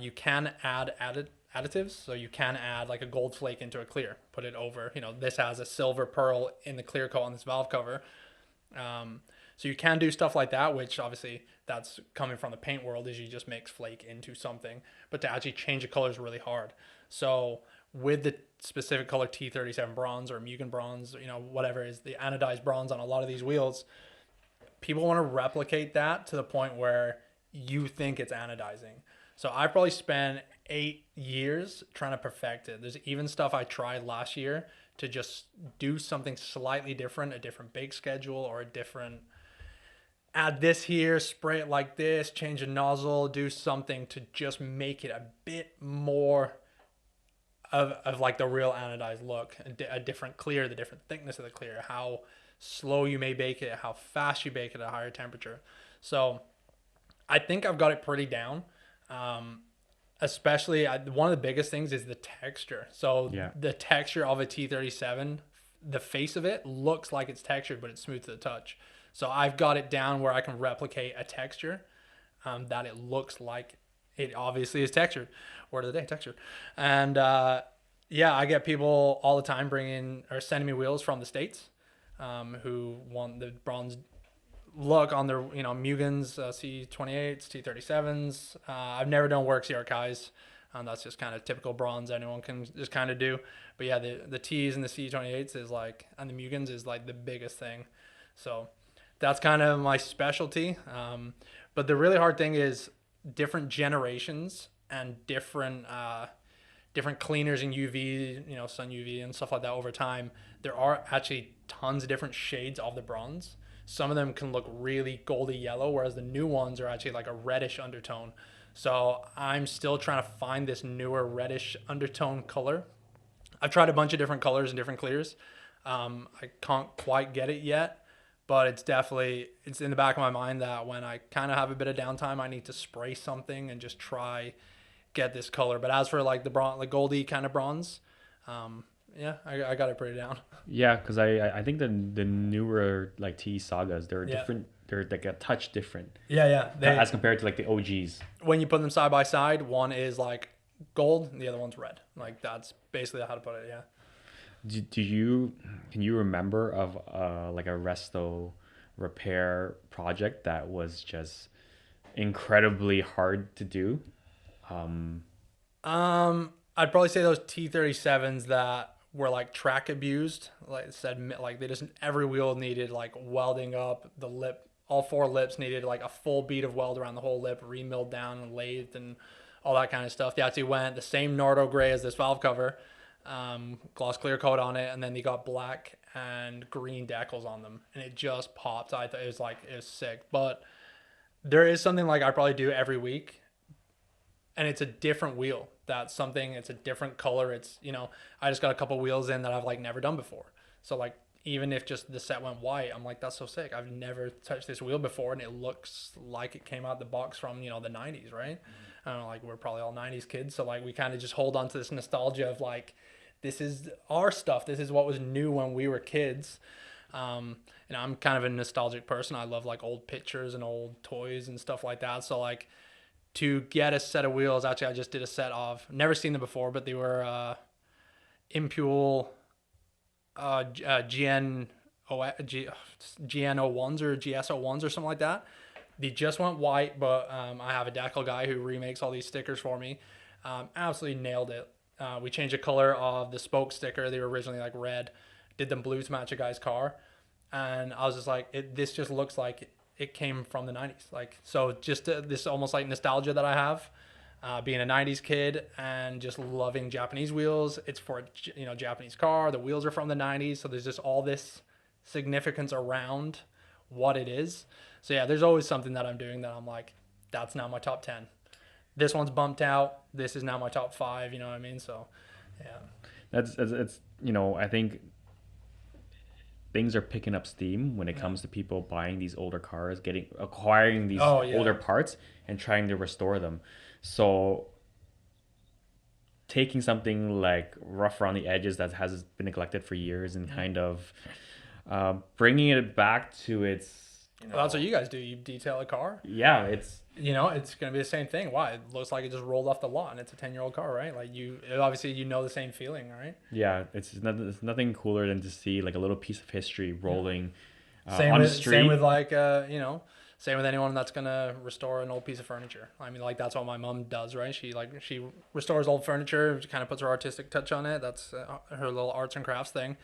You can add additives. So you can add like a gold flake into a clear, put it over, this has a silver pearl in the clear coat on this valve cover. So you can do stuff like that, which obviously that's coming from the paint world, is you just mix flake into something, but to actually change the color is really hard. So with the specific color T37 bronze or Mugen bronze, whatever is the anodized bronze on a lot of these wheels, people want to replicate that to the point where you think it's anodizing. So I probably spent 8 years trying to perfect it. There's even stuff I tried last year to just do something slightly different, a different bake schedule or a different, add this here, spray it like this, change the nozzle, do something to just make it a bit more of like the real anodized look, a different clear, the different thickness of the clear, how slow you may bake it, how fast you bake it at a higher temperature. So I think I've got it pretty down. Especially one of the biggest things is the texture. So the texture of a T37, the face of it looks like it's textured, but it's smooth to the touch. So I've got it down where I can replicate a texture that it looks like it obviously is textured. Word of the day, textured. And I get people all the time bringing or sending me wheels from the States who want the bronze look on their Mugens, C28s, T37s. I've never done work CRKs. That's just kind of typical bronze anyone can just kind of do. But yeah, the T's and the C28s is like, and the Mugens is like the biggest thing. So that's kind of my specialty. But the really hard thing is different generations and different cleaners in UV, sun UV and stuff like that over time. There are actually tons of different shades of the bronze. Some of them can look really goldy yellow, whereas the new ones are actually like a reddish undertone. So I'm still trying to find this newer reddish undertone color. I've tried a bunch of different colors and different clears. I can't quite get it yet, but it's in the back of my mind that when I kind of have a bit of downtime, I need to spray something and just try get this color. But as for like the bronze, like goldy kind of bronze, I got it pretty down. Yeah, because I think the newer like T sagas, they're different. They're like a touch different. Yeah. As compared to like the OGs. When you put them side by side, one is like gold, and the other one's red. Like that's basically how to put it. Yeah. Can you remember of like a resto repair project that was just incredibly hard to do? I'd probably say those T37s that were like track abused. Like I said, like they just every wheel needed like welding up. The lip, all 4 lips needed like a full bead of weld around the whole lip, remilled down and lathed and all that kind of stuff. They actually went the same Nardo gray as this valve cover, gloss clear coat on it, and then they got black and green decals on them, and it just popped. I thought it was sick. But there is something like I probably do every week, and it's a different wheel. It's a different color. It's, I just got a couple wheels in that I've like never done before. So like, even if just the set went white, I'm like, that's so sick. I've never touched this wheel before, and it looks like it came out the box from, the 90s, right? Mm-hmm. I don't know, like we're probably all 90s kids. So like, we kind of just hold on to this nostalgia of like, this is our stuff. This is what was new when we were kids. And I'm kind of a nostalgic person. I love like old pictures and old toys and stuff like that. So like, to get a set of wheels, actually, I just did a set of, never seen them before, but they were Impule GN01s or GS01s or something like that. They just went white, but I have a decal guy who remakes all these stickers for me. Absolutely nailed it. We changed the color of the spoke sticker. They were originally like red. Did them blue to match a guy's car. And I was just like, this just looks like it came from the 90s. Like, so just this almost like nostalgia that I have, being a 90s kid and just loving Japanese wheels. It's for a Japanese car. The wheels are from the 90s. So there's just all this significance around what it is. So yeah, there's always something that I'm doing that I'm like, that's now my top 10. This one's bumped out. This is now my top 5. You know what I mean? So yeah, it's I think things are picking up steam when it comes to people buying these older cars, acquiring these older parts and trying to restore them. So taking something like rough around the edges that has been neglected for years and kind of bringing it back to its... Well, that's what you guys do. You detail a car? Yeah, it's it's going to be the same thing. Why? It looks like it just rolled off the lot and it's a 10-year-old car, right? Like obviously, the same feeling, right? Yeah, it's nothing cooler than to see like a little piece of history rolling Same on the with same street. with like same with anyone that's gonna restore an old piece of furniture. I mean, like that's what my mom does, right? She restores old furniture, kind of puts her artistic touch on it. That's her little arts and crafts thing.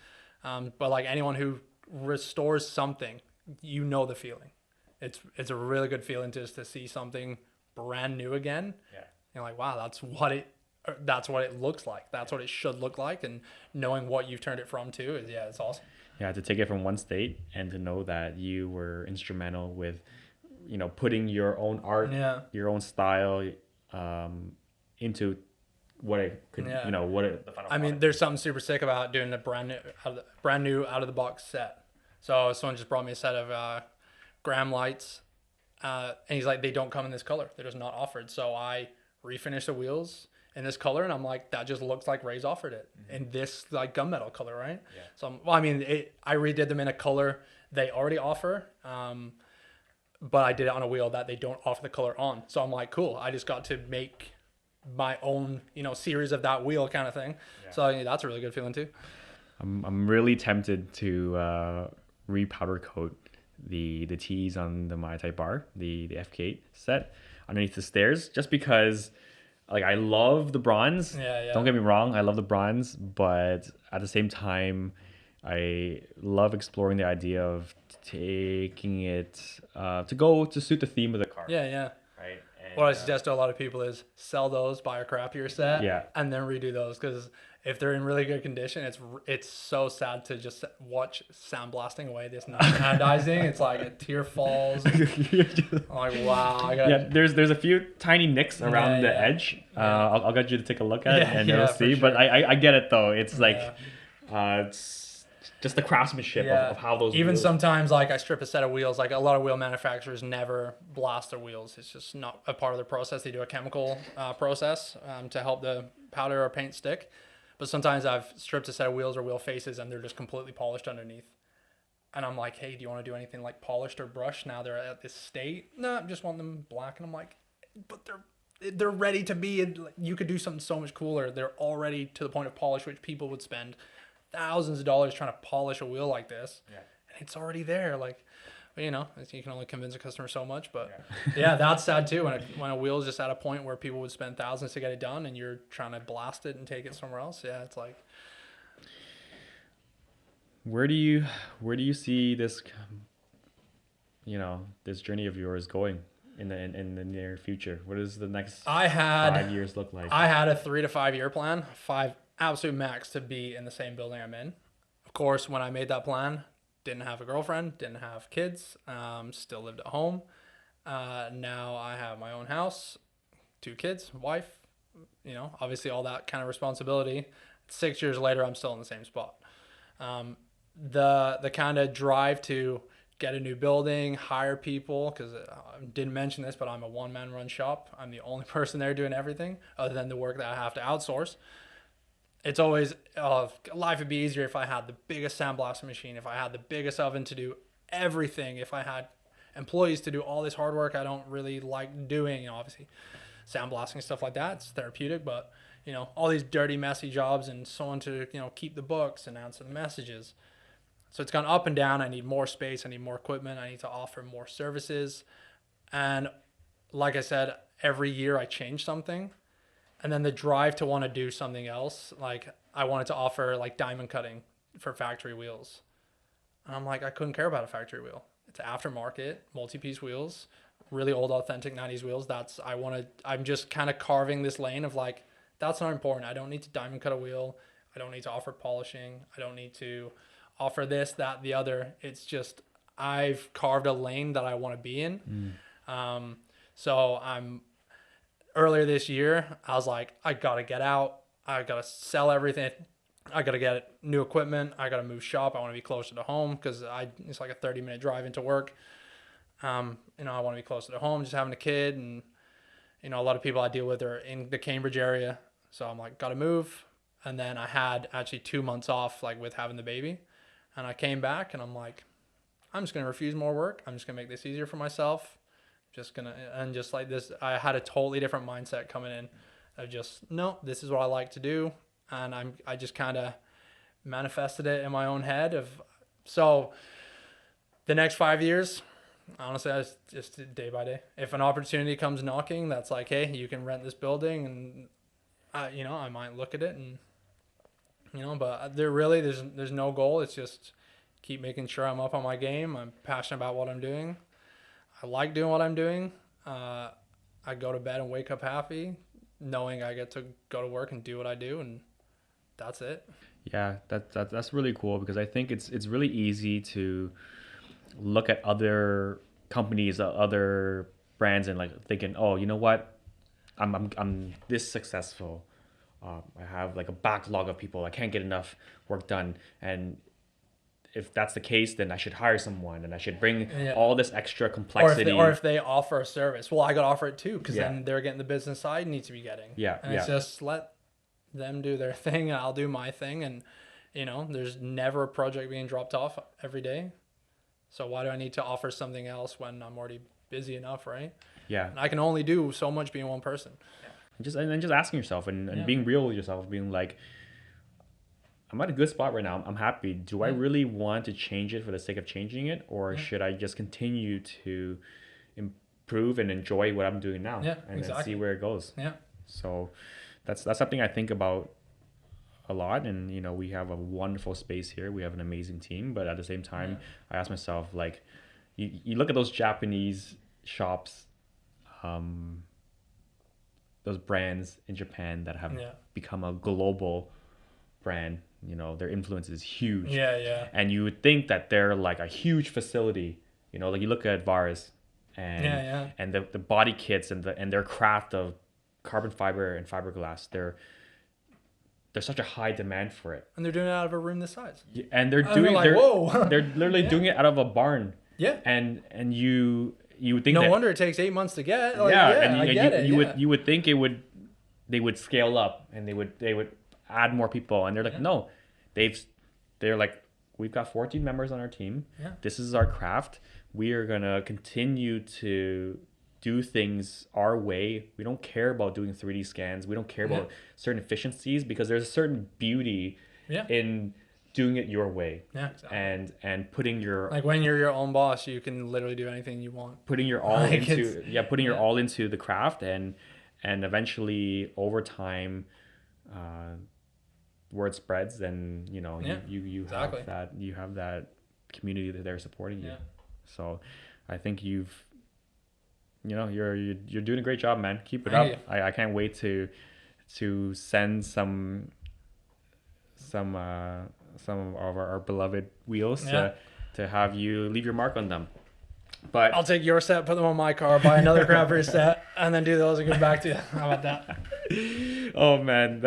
But like anyone who restores something, the feeling. It's a really good feeling just to see something brand new again. Yeah. You're like, wow, that's what it looks like. That's what it should look like, and knowing what you've turned it from to is it's awesome. Yeah, to take it from one state and to know that you were instrumental with, putting your own art, Yeah. your own style, into what it could, Yeah. the final I mean, product. there's something super sick about doing a brand new out of the box set. So someone just brought me a set of Graham lights, and he's like, they don't come in this color. They're just not offered. So I refinished the wheels in this color, and I'm like, that just looks like Ray's offered it in this like gunmetal color, right? Yeah. So I mean, I redid them in a color they already offer, but I did it on a wheel that they don't offer the color on. So I'm like, cool. I just got to make my own, series of that wheel kind of thing. Yeah. So that's a really good feeling too. I'm really tempted to repowder coat the T's on the My Type bar, the FK8 set underneath the stairs, just because like I love the bronze. Yeah. Don't get me wrong, I love the bronze, but at the same time, I love exploring the idea of taking it to suit the theme of the car. Yeah. Right. And, What I suggest to a lot of people is sell those, buy a crappier set, Yeah. and then redo those, because if they're in really good condition, it's so sad to just watch sandblasting away this anodizing. It's like a tear falls. I'm like, wow, I got Yeah, there's a few tiny nicks around the edge. I'll get you to take a look at it and you'll see. for But sure. I get it though. It's like it's just the craftsmanship of how those even wheels. sometimes like I strip a set of wheels. Like a lot of wheel manufacturers never blast their wheels. It's just not a part of their process. They do a chemical process to help the powder or paint stick. But sometimes I've stripped a set of wheels or wheel faces and they're just completely polished underneath. And I'm like, hey, do you want to do anything like polished or brushed? Now they're at this state. No, I just want them black. And I'm like, but they're ready to be. You could do something so much cooler. They're already to the point of polish, which people would spend thousands of dollars trying to polish a wheel like this. Yeah. And it's already there. Like, but, you can only convince a customer so much. But yeah, that's sad too. When a wheel is just at a point where people would spend thousands to get it done, and you're trying to blast it and take it somewhere else. Yeah, it's like. Where do you see this this journey of yours going in the near future? What does the next 5 years look like? I had a 3 to 5 year plan, 5 absolute max, to be in the same building I'm in. Of course, when I made that plan, didn't have a girlfriend, didn't have kids, still lived at home. Now I have my own house, 2 kids, wife, obviously all that kind of responsibility. 6 years later, I'm still in the same spot. The kind of drive to get a new building, hire people, because I didn't mention this, but I'm a one-man run shop. I'm the only person there doing everything other than the work that I have to outsource. It's always, life would be easier if I had the biggest sandblasting machine, if I had the biggest oven to do everything, if I had employees to do all this hard work I don't really like doing. Obviously, sandblasting, stuff like that, it's therapeutic, but all these dirty, messy jobs and someone to, keep the books and answer the messages. So it's gone up and down. I need more space. I need more equipment. I need to offer more services. And like I said, every year I change something. And then the drive to want to do something else. Like I wanted to offer like diamond cutting for factory wheels. And I'm like, I couldn't care about a factory wheel. It's aftermarket, multi-piece wheels, really old, authentic 90s wheels. I'm just kind of carving this lane of like, that's not important. I don't need to diamond cut a wheel. I don't need to offer polishing. I don't need to offer this, that, the other. It's just I've carved a lane that I want to be in. So earlier this year, I was like, I got to get out. I got to sell everything. I got to get new equipment. I got to move shop. I want to be closer to home because it's like a 30-minute drive into work. I want to be closer to home, just having a kid. And, a lot of people I deal with are in the Cambridge area. So I'm like, got to move. And then I had actually 2 months off, like with having the baby. And I came back and I'm like, I'm just going to refuse more work. I'm just going to make this easier for myself. just like this, I had a totally different mindset coming in of just, no, this is what I like to do. And I just kind of manifested it in my own head so the next 5 years, honestly, I just day by day. If an opportunity comes knocking, that's like, hey, you can rent this building, and I might look at it, and but there's no goal. It's just keep making sure I'm up on my game. I'm passionate about what I'm doing. I like doing what I'm doing. I go to bed and wake up happy, knowing I get to go to work and do what I do, and that's it. Yeah, that's really cool, because I think it's really easy to look at other companies, other brands, and like thinking, oh, you know what, I'm this successful. I have like a backlog of people. I can't get enough work done, and if that's the case, then I should hire someone, and I should bring all this extra complexity. Or if they offer a service, well, I got to offer it too, because then they're getting the business side need to be getting. And it's just let them do their thing, and I'll do my thing, and there's never a project being dropped off every day. So why do I need to offer something else when I'm already busy enough, right? Yeah. And I can only do so much being one person. And just asking yourself and being real with yourself, being like, I'm at a good spot right now. I'm happy. Do I really want to change it for the sake of changing it, or should I just continue to improve and enjoy what I'm doing now, and see where it goes? Yeah. So that's something I think about a lot. And we have a wonderful space here. We have an amazing team, but at the same time, I ask myself, like, you look at those Japanese shops, those brands in Japan that have become a global brand. Their influence is huge. And you would think that they're like a huge facility. Like you look at Varis and the body kits and their craft of carbon fiber and fiberglass. There's such a high demand for it. And they're doing it out of a room this size. And they're literally doing it out of a barn. And you would think no wonder it takes 8 month's to get. You would think they would scale up, and they would add more people, and they're like, no, they're like, we've got 14 members on our team. This is our craft. We are gonna continue to do things our way. We don't care about doing 3D scans. We don't care about certain efficiencies, because there's a certain beauty in doing it your way. And putting your, like, when you're your own boss, you can literally do anything you want. Putting your all all into the craft, and eventually over time, word spreads, and you have that community that they're supporting you. So I think you're doing a great job, man. Keep it up. I can't wait to send some of our beloved wheels to have you leave your mark on them. But I'll take your set, put them on my car, buy another grabber set, and then do those and give back to you. How about that? Oh man,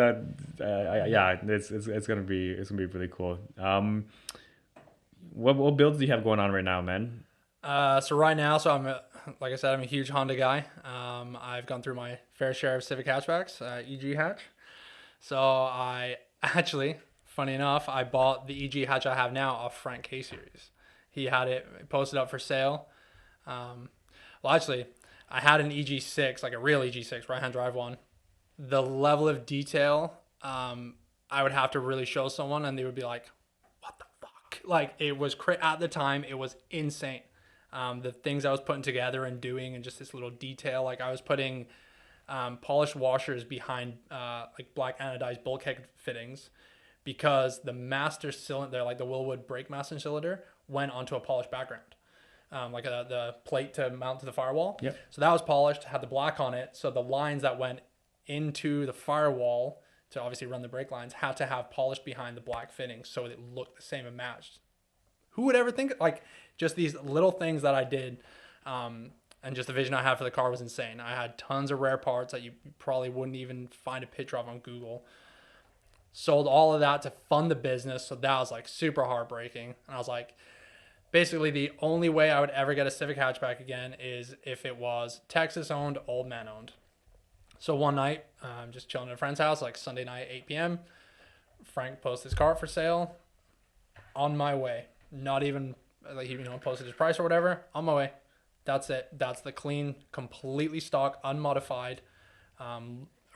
it's gonna be really cool. What builds do you have going on right now, man? So right now, like I said, I'm a huge Honda guy. I've gone through my fair share of Civic hatchbacks, EG hatch. So I actually, funny enough, I bought the EG hatch I have now off Frank K Series. He had it posted up for sale. Well, actually, I had an EG6, like a real EG6, right-hand drive one. The level of detail, I would have to really show someone, and they would be like, what the fuck? Like, it was at the time, it was insane. The things I was putting together and doing, and just this little detail, like I was putting polished washers behind like black anodized bulkhead fittings, because the master cylinder, like the Willwood brake master cylinder, went onto a polished background. Like the plate to mount to the firewall. So that was polished, had the black on it. So the lines that went into the firewall to obviously run the brake lines had to have polished behind the black fittings, so it looked the same and matched. Who would ever think, like, just these little things that I did, and just the vision I had for the car was insane. I had tons of rare parts that you probably wouldn't even find a picture of on Google. Sold all of that to fund the business. So that was like super heartbreaking. And I was like, basically the only way I would ever get a Civic hatchback again is if it was Texas owned, old man owned. So one night, I'm just chilling at a friend's house, like Sunday night, 8 p.m. Frank posted his car for sale. On my way. Not even, like, he posted his price or whatever. On my way. That's it. That's the clean, completely stock, unmodified,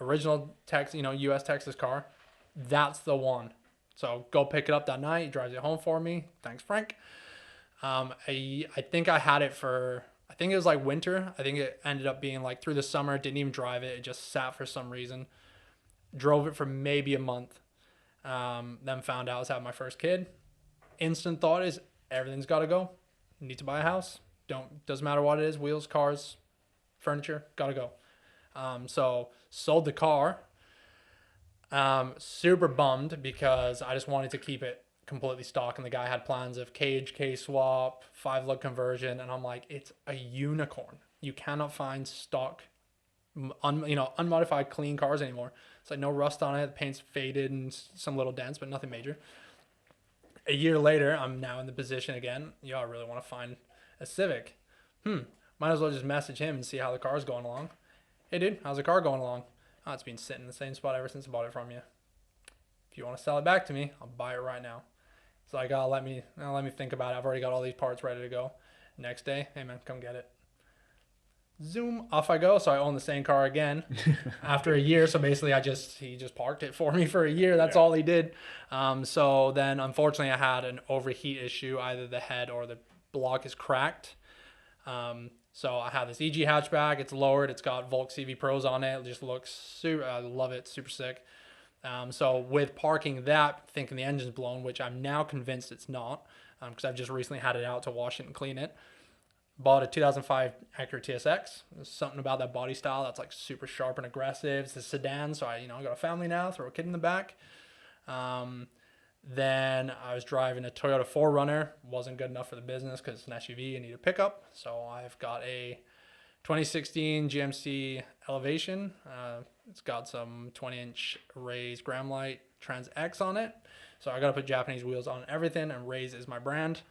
original US Texas car. That's the one. So go pick it up that night. He drives it home for me. Thanks, Frank. I think I had it for, I think it was like winter. I think it ended up being like through the summer. Didn't even drive it. It just sat for some reason. Drove it for maybe a month. Then found out I was having my first kid. Instant thought is everything's got to go. Need to buy a house. Doesn't matter what it is. Wheels, cars, furniture, got to go. So sold the car. Super bummed because I just wanted to keep it completely stock, and the guy had plans of cage, K-swap, 5-lug conversion, and I'm like, it's a unicorn. You cannot find stock, unmodified clean cars anymore. It's like no rust on it, the paint's faded and some little dents, but nothing major. A year later, I'm now in the position again. I really want to find a Civic. Might as well just message him and see how the car's going along. Hey, dude, how's the car going along? Oh, it's been sitting in the same spot ever since I bought it from you. If you want to sell it back to me, I'll buy it right now. It's like, let me think about it. I've already got all these parts ready to go. Next day, hey man, come get it. Zoom, off I go. So I own the same car again after a year. So basically he just parked it for me for a year. That's all he did. So then unfortunately I had an overheat issue. Either the head or the block is cracked. So I have this EG hatchback. It's lowered. It's got Volk CV Pros on it. It just looks super. I love it. Super sick. So with parking that, thinking the engine's blown, which I'm now convinced it's not, because I've just recently had it out to wash it and clean it. Bought a 2005 Acura TSX. There's something about that body style that's like super sharp and aggressive. It's a sedan, so I got a family now. Throw a kid in the back. Then I was driving a Toyota 4Runner. Wasn't good enough for the business because it's an SUV. I need a pickup. So I've got a 2016 GMC Elevation. It's got some 20-inch Rays Gram Light Trans X on it. So I got to put Japanese wheels on everything, and Rays is my brand.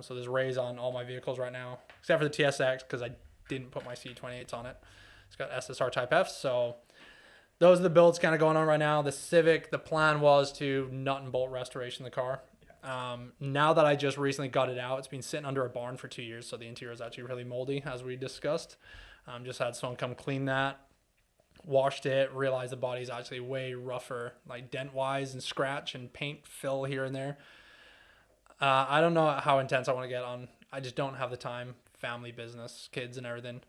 So there's Rays on all my vehicles right now, except for the TSX because I didn't put my C28s on it. It's got SSR Type F. So those are the builds kind of going on right now. The Civic, the plan was to nut and bolt restoration the car. Now that I just recently got it out, it's been sitting under a barn for 2 years, so the interior is actually really moldy, as we discussed. Just had someone come clean that, washed it, realized the body's actually way rougher, like dent-wise and scratch and paint fill here and there. I don't know how intense I want to get on. I just don't have the time, family, business, kids, and everything,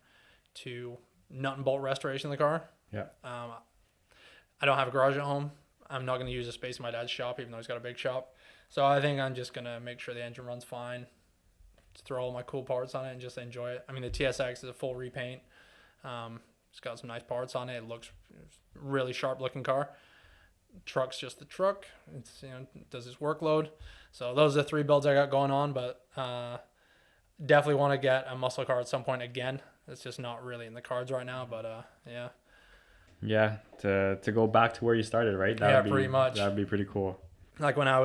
to nut and bolt restoration of the car. Yeah. I don't have a garage at home. I'm not going to use the space in my dad's shop, even though he's got a big shop. So I think I'm just going to make sure the engine runs fine, throw all my cool parts on it, and just enjoy it. I mean, the TSX is a full repaint. It's got some nice parts on it. It looks really sharp-looking car. Truck's just the truck. It's does its workload. So those are the 3 builds I got going on, but definitely want to get a muscle car at some point again. It's just not really in the cards right now, but yeah. Yeah, to go back to where you started, right? Pretty much. That would be pretty cool. Like when I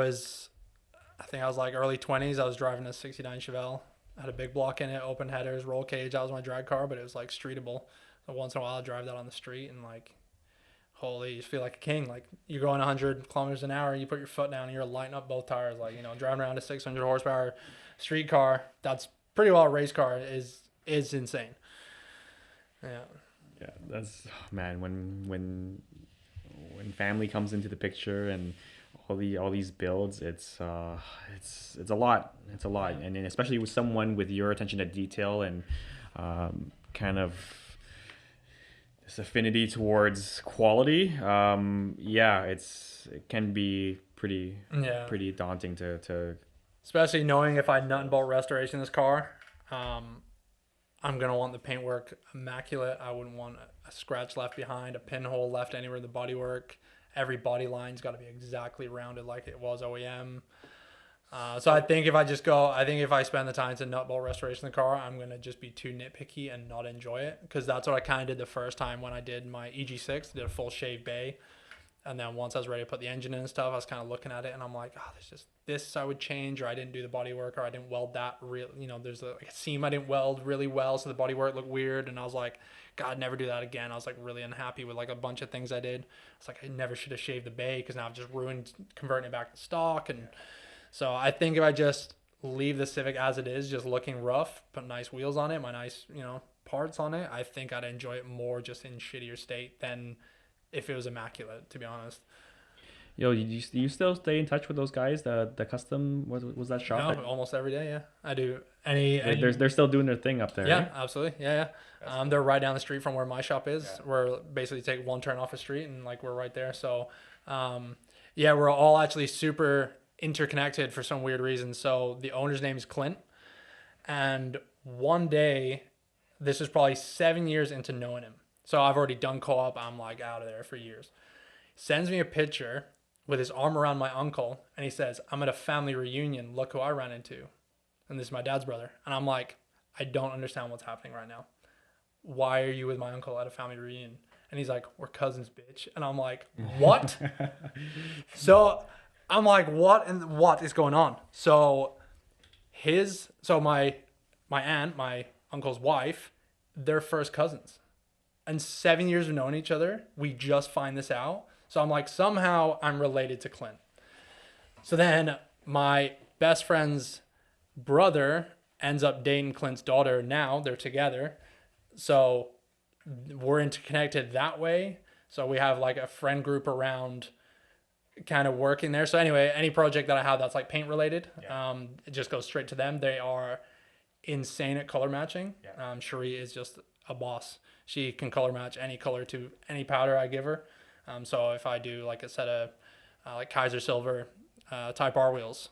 think I was like early 20s, I was driving a 69 Chevelle. I had a big block in it, open headers, roll cage. That was my drag car, but it was like streetable. So once in a while, I drive that on the street and like, holy, you feel like a king. Like you're going 100 kilometers an hour, you put your foot down and you're lighting up both tires. Like, driving around a 600 horsepower street car, that's pretty well a race car, is insane. Yeah. Yeah, that's, man, when family comes into the picture and all these builds, it's a lot. It's a lot. And then especially with someone with your attention to detail and kind of this affinity towards quality, it can be pretty daunting to especially knowing if I nut and bolt restoration this car, I'm gonna want the paintwork immaculate. I wouldn't want a scratch left behind, a pinhole left anywhere in the bodywork. Every body line's got to be exactly rounded like it was OEM. So I think if I spend the time to nut bolt restoration of the car, I'm gonna just be too nitpicky and not enjoy it, because that's what I kind of did the first time when I did my EG6. Did a full shave bay, and then once I was ready to put the engine in and stuff, I was kind of looking at it and I'm like, there's just this I would change, or I didn't do the body work, or I didn't weld that real. There's a seam I didn't weld really well, so the body work looked weird, and I was like, God, never do that again. I was like really unhappy with like a bunch of things I did. It's like I never should have shaved the bay, because now I've just ruined converting it back to stock. And so I think if I just leave the Civic as it is, just looking rough, put nice wheels on it, my nice, parts on it, I think I'd enjoy it more just in shittier state than if it was immaculate, to be honest. Yo, you still stay in touch with those guys? The custom was that shop? No, almost every day, yeah. I do. Any They're still doing their thing up there. Yeah, Right? absolutely. Yeah, yeah. They're right down the street from where my shop is. Yeah. We're basically take one turn off the street and like we're right there. So, yeah, we're all actually super interconnected for some weird reason. So the owner's name is Clint, and one day, this is probably 7 years into knowing him. So I've already done co-op. I'm like out of there for years. Sends me a picture with his arm around my uncle, and he says, "I'm at a family reunion. Look who I ran into." And this is my dad's brother. And I'm like, I don't understand what's happening right now. Why are you with my uncle at a family reunion? And he's like, "We're cousins, bitch." And I'm like, what? So I'm like, what is going on? So my aunt, my uncle's wife, they're first cousins. And 7 years of knowing each other, we just find this out. So I'm like, somehow I'm related to Clint. So then my best friend's brother ends up dating Clint's daughter. Now they're together. So we're interconnected that way. So we have like a friend group around kind of working there. So anyway, any project that I have that's like paint related, it just goes straight to them. They are insane at color matching. Cherie is just a boss. She can color match any color to any powder I give her. So if I do like a set of like Kaiser Silver Type R wheels,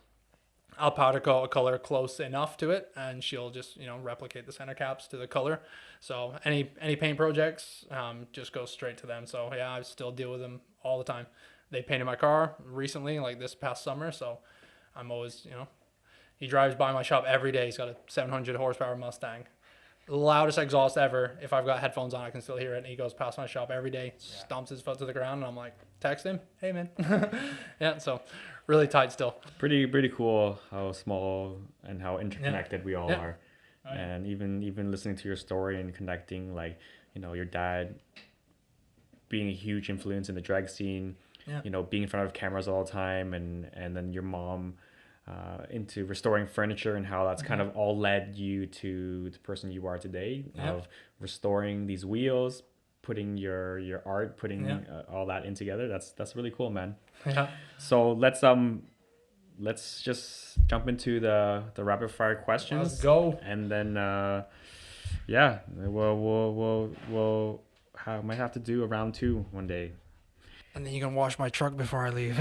I'll powder coat a color close enough to it, and she'll just replicate the center caps to the color. So any paint projects, just go straight to them. So yeah, I still deal with them all the time. They painted my car recently, like this past summer. So I'm always, he drives by my shop every day. He's got a 700 horsepower Mustang, loudest exhaust ever. If I've got headphones on, I can still hear it. And he goes past my shop every day, stomps his foot to the ground, and I'm like, text him, "Hey man." Yeah, so really tight still. Pretty cool how small and how interconnected we all are. Right. And even listening to your story and connecting, like, your dad being a huge influence in the drag scene, being in front of cameras all the time, and then your mom into restoring furniture, and how that's kind of all led you to the person you are today, of restoring these wheels, putting your art, putting all that in together. That's really cool, man. Yeah. So let's just jump into the rapid fire questions. Let's go. And then we'll might have to do a round 2 one day. And then you can wash my truck before I leave.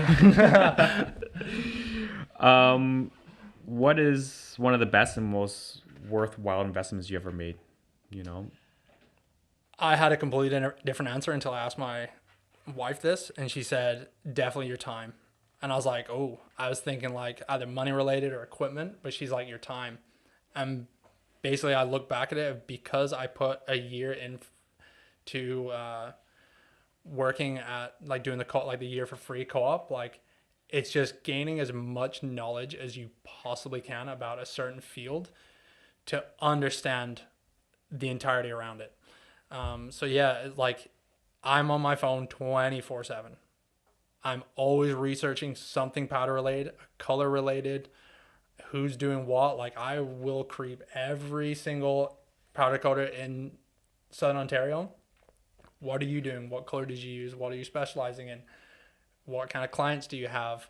What is one of the best and most worthwhile investments you ever made? I had a completely different answer until I asked my wife this, and she said, "Definitely your time." And I was like, oh, I was thinking like either money related or equipment, but she's like, your time. And basically I look back at it, because I put a year in to working at like doing the year for free co-op, like it's just gaining as much knowledge as you possibly can about a certain field to understand the entirety around it. So yeah, like I'm on my phone 24/7. I'm always researching something powder related, color related, who's doing what. Like I will creep every single powder coater in Southern Ontario. What are you doing? What color did you use? What are you specializing in? What kind of clients do you have?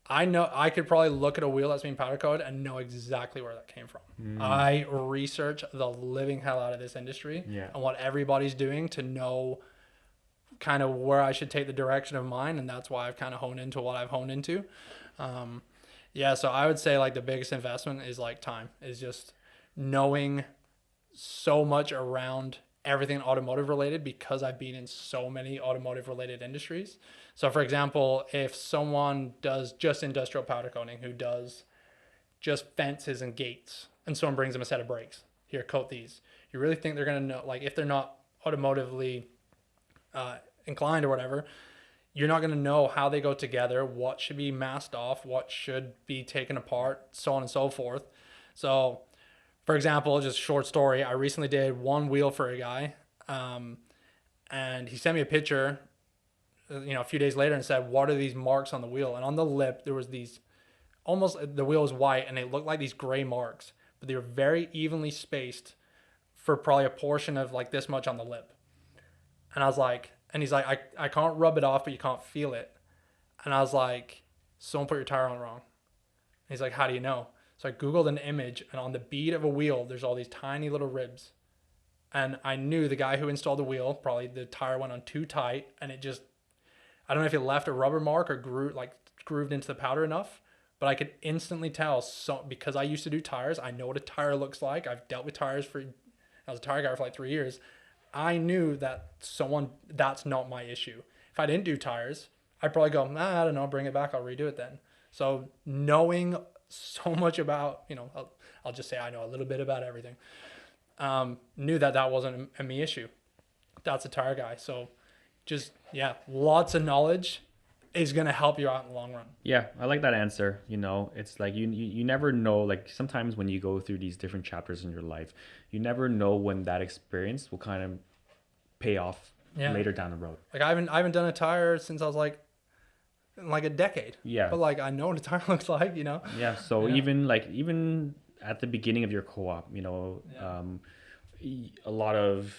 I know I could probably look at a wheel that's been powder coated and know exactly where that came from. I research the living hell out of this industry and what everybody's doing to know kind of where I should take the direction of mine, and that's why I've kind of honed into what I've honed into. So I would say like the biggest investment is like time, is just knowing so much around everything automotive related, because I've been in so many automotive related industries. So for example, if someone does just industrial powder coating, who does just fences and gates, and someone brings them a set of brakes, here, coat these, you really think they're going to know, like if they're not automotively inclined or whatever, you're not going to know how they go together, what should be masked off, what should be taken apart, so on and so forth. So for example, just a short story, I recently did one wheel for a guy, and he sent me a picture a few days later and said, "What are these marks on the wheel?" And on the lip there was these almost, the wheel was white and they looked like these gray marks, but they were very evenly spaced for probably a portion of like this much on the lip. And I was like, and he's like, I can't rub it off, but you can't feel it. And I was like, someone put your tire on wrong. And he's like, how do you know? So I Googled an image, and on the bead of a wheel, there's all these tiny little ribs. And I knew the guy who installed the wheel, probably the tire went on too tight, and it just, I don't know if it left a rubber mark or grooved into the powder enough, but I could instantly tell. So because I used to do tires, I know what a tire looks like. I've dealt with tires I was a tire guy for like 3 years. I knew that that's not my issue. If I didn't do tires, I'd probably go, I don't know, bring it back, I'll redo it then. So knowing so much about, I'll just say I know a little bit about everything. Knew that wasn't a me issue. That's a tire guy. So just, lots of knowledge is going to help you out in the long run. Yeah, I like that answer. It's like you never know, like sometimes when you go through these different chapters in your life, you never know when that experience will kind of pay off later down the road. Like I haven't done a tire since I was like a decade. Yeah. But like I know what a tire looks like, Yeah. So even at the beginning of your co-op, a lot of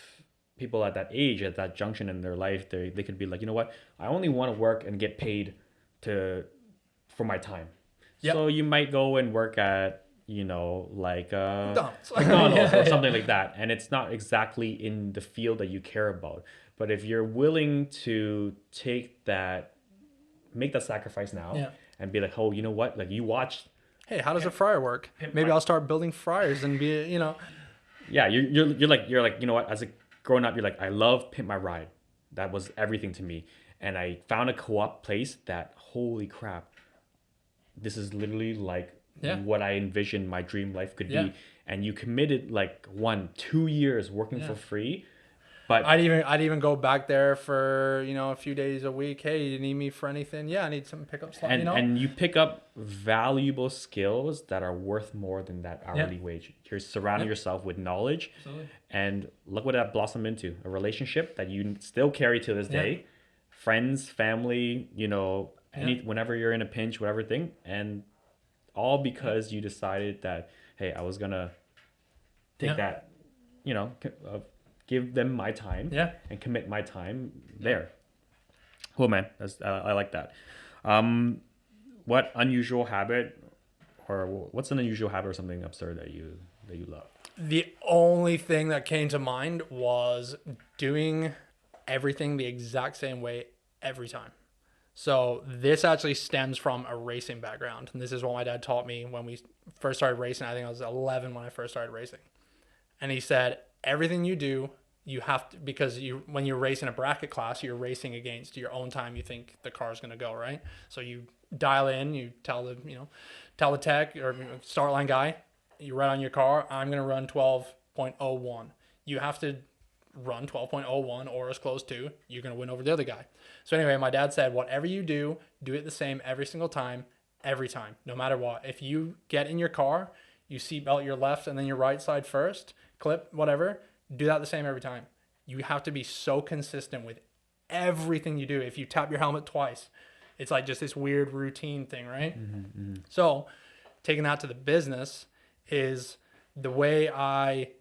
people at that age, at that junction in their life, they could be like, you know what, I only want to work and get paid for my time. Yep. So you might go and work at McDonald's or something like that, and it's not exactly in the field that you care about. But if you're willing to make that sacrifice now and be like, oh, you know what, like you watched, hey, how does a fryer work? Maybe I'll start building fryers and be, Yeah, you're like, you know what, as a growing up, you're like, I love Pimp My Ride. That was everything to me. And I found a co-op place that, holy crap, this is literally like what I envisioned my dream life could be. And you committed like 1-2 years working for free. But I'd even go back there for, a few days a week. Hey, you need me for anything? Yeah, I need some pickup stuff. And you pick up valuable skills that are worth more than that hourly wage. You're surrounding yourself with knowledge. Absolutely. And look what that blossomed into. A relationship that you still carry to this day. Friends, family, whenever you're in a pinch, whatever thing. And all because you decided that, hey, I was going to take that, give them my time and commit my time there. Cool, man. I like that. What unusual habit, or what's an unusual habit or something absurd that you love? The only thing that came to mind was doing everything the exact same way every time. So this actually stems from a racing background. And this is what my dad taught me when we first started racing. I think I was 11 when I first started racing. And he said, everything you do, you have to, because when you're racing a bracket class, you're racing against your own time you think the car's going to go, right? So you dial in, you tell the tech or start line guy, you write on your car, I'm going to run 12.01. You have to run 12.01 or as close to, you're going to win over the other guy. So anyway, my dad said, whatever you do it the same every single time, no matter what. If you get in your car, you seatbelt your left and then your right side first, clip, whatever, do that the same every time. You have to be so consistent with everything you do. If you tap your helmet twice, it's like just this weird routine thing, right? Mm-hmm. So taking that to the business is the way I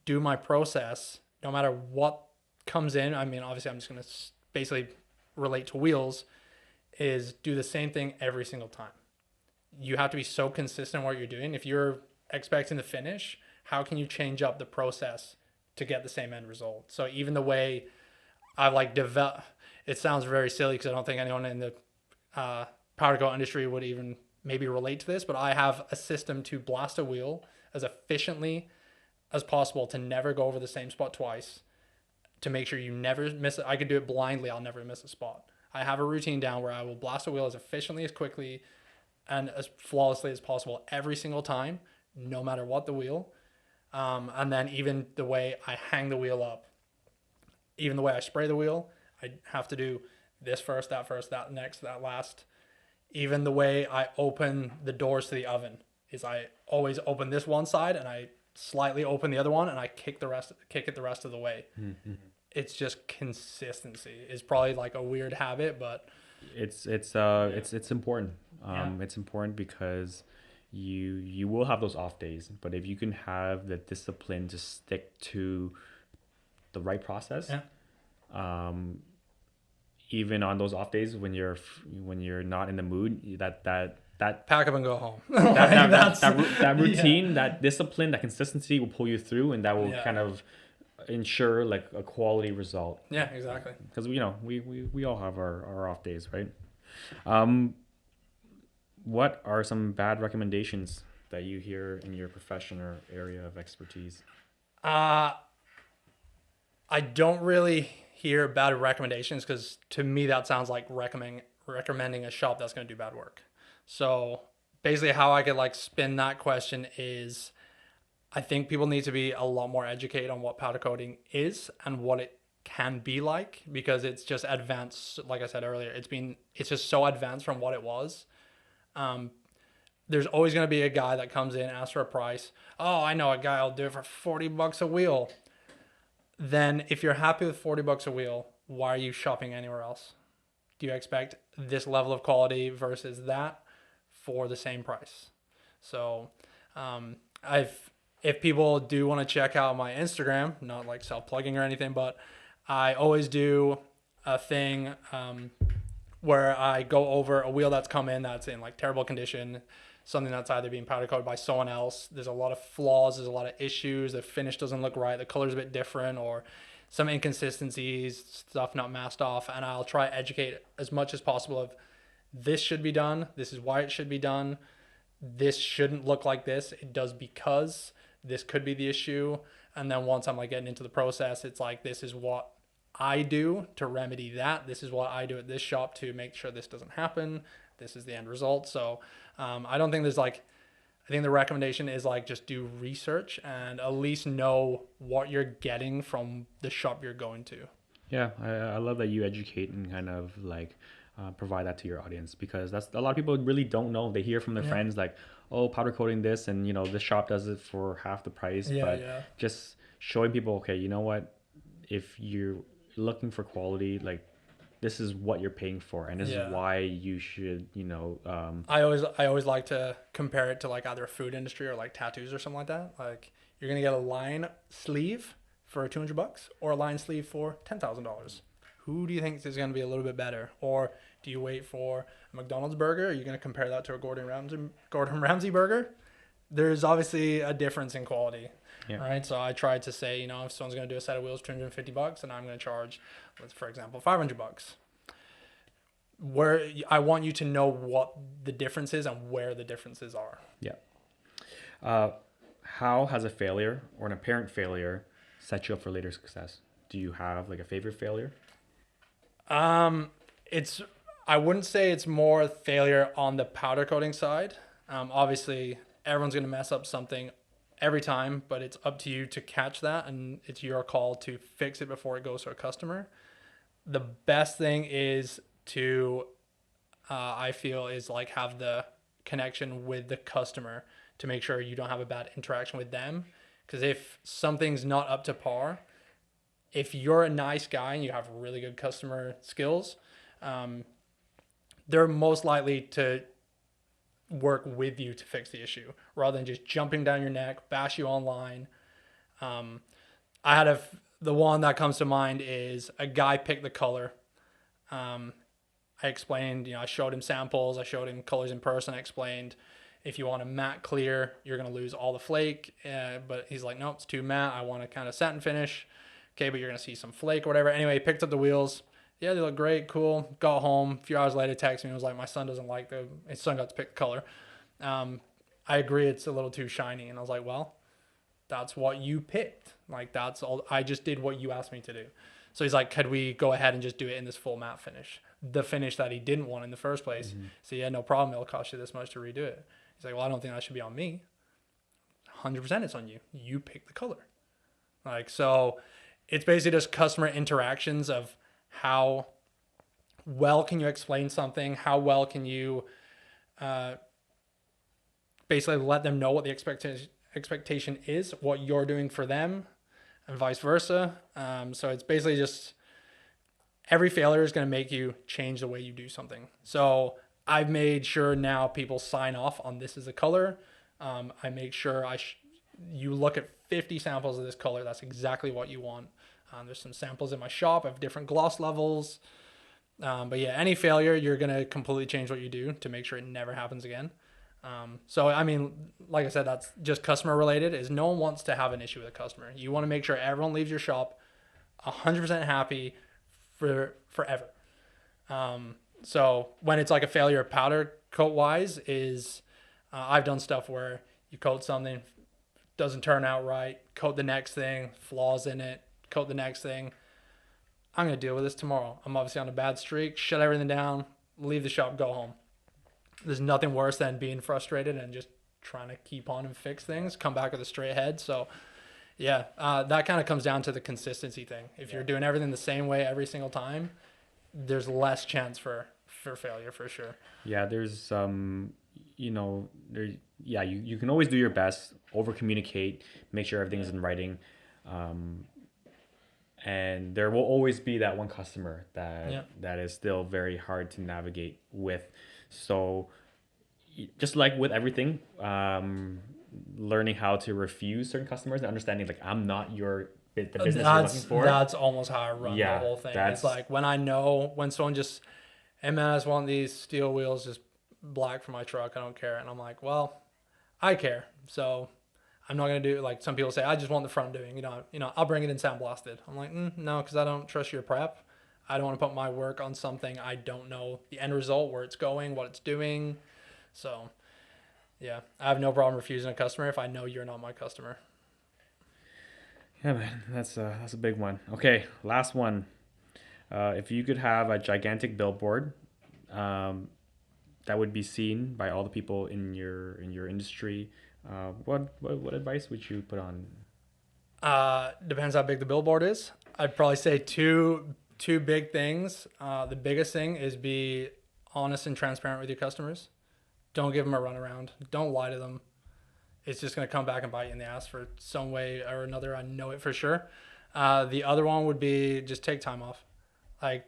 do my process, no matter what comes in. I mean, obviously I'm just going to basically relate to wheels, is do the same thing every single time. You have to be so consistent in what you're doing. If you're expecting the finish, how can you change up the process to get the same end result? So even the way I've developed, it sounds very silly because I don't think anyone in the powder coat industry would even maybe relate to this, but I have a system to blast a wheel as efficiently as possible to never go over the same spot twice, to make sure you never miss it. I could do it blindly. I'll never miss a spot. I have a routine down where I will blast a wheel as efficiently, as quickly, and as flawlessly as possible every single time, no matter what the wheel. And then even the way I hang the wheel up, even the way I spray the wheel, I have to do this first, that next, that last. Even the way I open the doors to the oven is I always open this one side and I slightly open the other one and I kick it the rest of the way. Mm-hmm. It's just consistency. It's probably like a weird habit, but It's important. Yeah. It's important because you will have those off days, but if you can have the discipline to stick to the right process, Yeah. um, even on those off days when you're not in the mood, that Pack up and go home. that Like, that, that, that's that, ru- that yeah. routine, that discipline, that consistency will pull you through, and that will Yeah. kind of ensure like a quality result. Yeah, exactly. Because we all have our off days, right? Um, what are some bad recommendations that you hear in your profession or area of expertise? Uh, I don't really hear bad recommendations because to me that sounds like recommending a shop that's going to do bad work. So basically, how I could like spin that question is, I think people need to be a lot more educated on what powder coating is and what it can be like, because it's just advanced. Like I said earlier, it's just so advanced from what it was. Um, there's always going to be a guy that comes in, asks for a price. Oh, I know a guy will do it for $40 a wheel. Then if you're happy with $40 a wheel, why are you shopping anywhere else? Do you expect this level of quality versus that for the same price? So, I've if people do want to check out my Instagram, not like self plugging or anything, but I always do a thing where I go over a wheel that's come in that's in like terrible condition, something that's either being powder coated by someone else. There's a lot of flaws, there's a lot of issues. The finish doesn't look right, the color's a bit different, or some inconsistencies, stuff not masked off. And I'll try to educate as much as possible of this should be done, this is why it should be done, this shouldn't look like this, it does because this could be the issue. And then once I'm like getting into the process, it's like, this is what I do to remedy that. This is what I do at this shop to make sure this doesn't happen. This is the end result. So I don't think there's like, I think the recommendation is like just do research and at least know what you're getting from the shop you're going to. Yeah, I love that you educate and kind of like provide that to your audience, because that's a lot of people really don't know. They hear from their Yeah. friends like, oh, powder coating this, and this shop does it for half the price. Yeah, But yeah. just showing people, okay, you know what, if you're looking for quality, like this is what you're paying for, and this is Yeah. why you should, I always like to compare it to like either a food industry or like tattoos or something like that. Like you're gonna get a line sleeve for $200 or a line sleeve for $10,000. Who do you think is gonna be a little bit better? Or do you wait for a McDonald's burger? Are you gonna compare that to a Gordon Ramsay burger? There's obviously a difference in quality, Yeah. right? So I tried to say, if someone's gonna do a set of wheels $250, and I'm gonna charge, for example, $500. Where I want you to know what the difference is and where the differences are. Yeah. How has a failure or an apparent failure set you up for later success? Do you have like a favorite failure? It's I wouldn't say it's more failure on the powder coating side. Obviously, everyone's gonna mess up something every time, but it's up to you to catch that, and it's your call to fix it before it goes to a customer. The best thing is to, I feel, is like have the connection with the customer to make sure you don't have a bad interaction with them. Because if something's not up to par, if you're a nice guy and you have really good customer skills, they're most likely to work with you to fix the issue rather than just jumping down your neck, bash you online. I had the one that comes to mind is a guy picked the color. I explained, I showed him samples, I showed him colors in person, I explained if you want a matte clear, you're going to lose all the flake. But he's like, no, it's too matte. I want a kind of satin finish. Okay, but you're going to see some flake or whatever. Anyway, he picked up the wheels. Yeah, they look great, cool. Got home. A few hours later, texted me and was like, my son doesn't like his son got to pick the color. I agree, it's a little too shiny. And I was like, well, that's what you picked. Like, that's all. I just did what you asked me to do. So he's like, could we go ahead and just do it in this full matte finish? The finish that he didn't want in the first place. Mm-hmm. So yeah, no problem. It'll cost you this much to redo it. He's like, well, I don't think that should be on me. 100% it's on you. You pick the color. Like, so it's basically just customer interactions of how well can you explain something? How well can you basically let them know what the expectation is, what you're doing for them, and vice versa. So it's basically just every failure is going to make you change the way you do something. So I've made sure now people sign off on this is a color. I make sure you look at 50 samples of this color. That's exactly what you want. There's some samples in my shop of different gloss levels. But yeah, any failure, you're going to completely change what you do to make sure it never happens again. So, I mean, like I said, that's just customer related is no one wants to have an issue with a customer. You want to make sure everyone leaves your shop 100% happy forever. So when it's like a failure powder coat wise is, I've done stuff where you coat something, doesn't turn out right, coat the next thing, flaws in it, coat the next thing. I'm going to deal with this tomorrow. I'm obviously on a bad streak, shut everything down, leave the shop, go home. There's nothing worse than being frustrated and just trying to keep on and fix things, come back with a straight head. So yeah, that kind of comes down to the consistency thing. If you're doing everything the same way every single time, there's less chance for failure for sure. Yeah, there's you can always do your best, over communicate, make sure everything's in writing. And there will always be that one customer that is still very hard to navigate with. So just like with everything, learning how to refuse certain customers and understanding like I'm not the business you're looking for. That's almost how I run the whole thing. It's like when someone just, hey man, I just want these steel wheels just black for my truck. I don't care. And I'm like, well, I care. So I'm not going to do like some people say, I just want the front doing, I'll bring it in sandblasted. I'm like, no, because I don't trust your prep. I don't want to put my work on something I don't know the end result, where it's going, what it's doing. So yeah, I have no problem refusing a customer if I know you're not my customer. Yeah, man, that's a big one. Okay, last one. If you could have a gigantic billboard that would be seen by all the people in your industry, what advice would you put on? Depends how big the billboard is. I'd probably say two big things. The biggest thing is be honest and transparent with your customers. Don't give them a runaround. Don't lie to them. It's just going to come back and bite you in the ass for some way or another. I know it for sure. The other one would be just take time off. Like,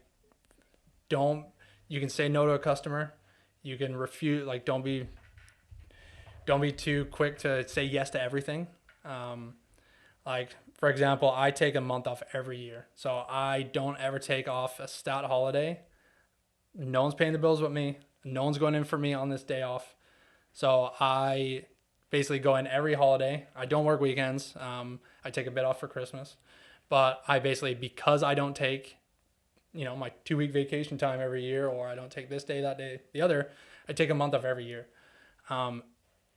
you can say no to a customer. You can refuse, like, don't be too quick to say yes to everything. Like, for example, I take a month off every year. So I don't ever take off a stat holiday. No one's paying the bills with me. No one's going in for me on this day off. So I basically go in every holiday. I don't work weekends. I take a bit off for Christmas. But I basically, because I don't take, my 2-week vacation time every year, or I don't take this day, that day, the other, I take a month off every year.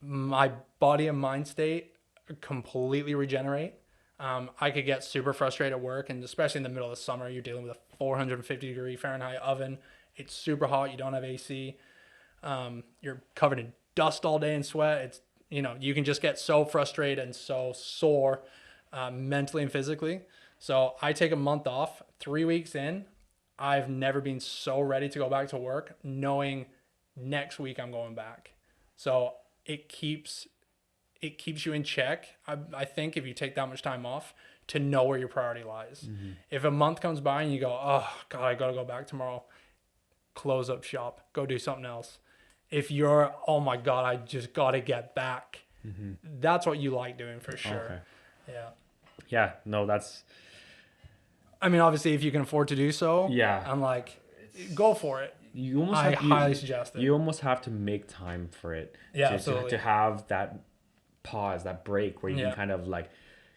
My body and mind state completely regenerate. I could get super frustrated at work, and especially in the middle of the summer, you're dealing with a 450 degree Fahrenheit oven. It's super hot. You don't have AC. You're covered in dust all day and sweat. It's, you can just get so frustrated and so sore mentally and physically. So I take a month off. 3 weeks in, I've never been so ready to go back to work, knowing next week I'm going back. So it keeps you in check. I think if you take that much time off, to know where your priority lies. Mm-hmm. If a month comes by and you go, oh God, I got to go back tomorrow, close up shop, go do something else. If you're, oh my God, I just got to get back. Mm-hmm. That's what you like doing for sure. Okay. Yeah. Yeah. No, I mean, obviously if you can afford to do so, yeah, I'm like, go for it. I highly suggest it. You almost have to make time for it. Yeah, to have that pause, that break where you can kind of like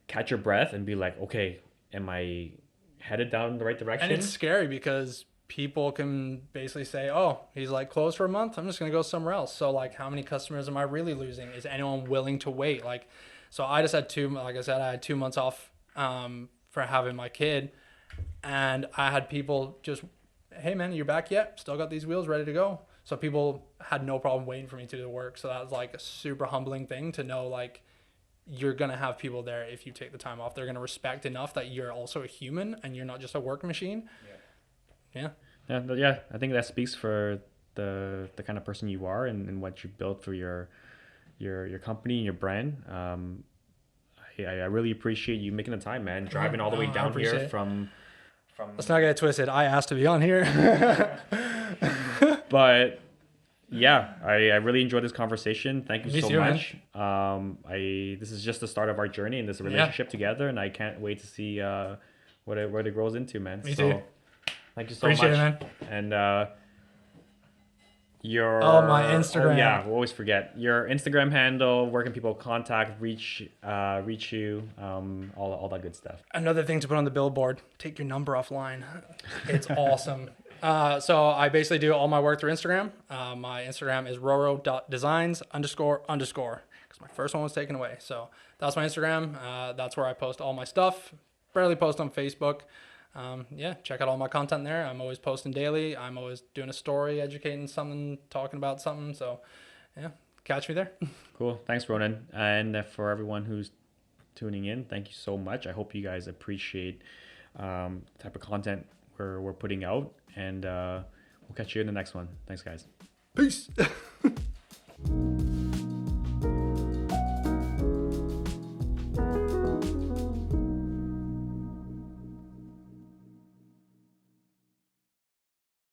catch your breath and be like, okay, am I headed down the right direction? And it's scary because people can basically say, oh, he's like closed for a month, I'm just going to go somewhere else. So like, how many customers am I really losing? Is anyone willing to wait? Like, so I just had I had 2 months off for having my kid, and I had people just, hey man, you're back yet? Still got these wheels ready to go. So people had no problem waiting for me to do the work. So that was like a super humbling thing to know, like, you're going to have people there if you take the time off. They're going to respect enough that you're also a human and you're not just a work machine. Yeah. I think that speaks for the kind of person you are and what you built for your company and your brand. I really appreciate you making the time, man. Driving all the way down here from Let's not get it twisted. I asked to be on here. But yeah, I really enjoyed this conversation. Thank you Me so too, much. This is just the start of our journey and this relationship together, and I can't wait to see where it grows into, man. Me too. Thank you so Appreciate much. it, And man. my Instagram. Oh yeah, we always forget your Instagram handle. Where can people contact, reach you, all that good stuff. Another thing to put on the billboard: take your number offline. It's awesome. So I basically do all my work through Instagram. My Instagram is roro.designs__ because my first one was taken away. So that's my Instagram. That's where I post all my stuff. Barely post on Facebook. Check out all my content there. I'm always posting daily. I'm always doing a story, educating something, talking about something. So yeah, catch me there. Cool. Thanks, Ronan. And for everyone who's tuning in, thank you so much. I hope you guys appreciate the type of content we're putting out, and we'll catch you in the next one. Thanks, guys. Peace.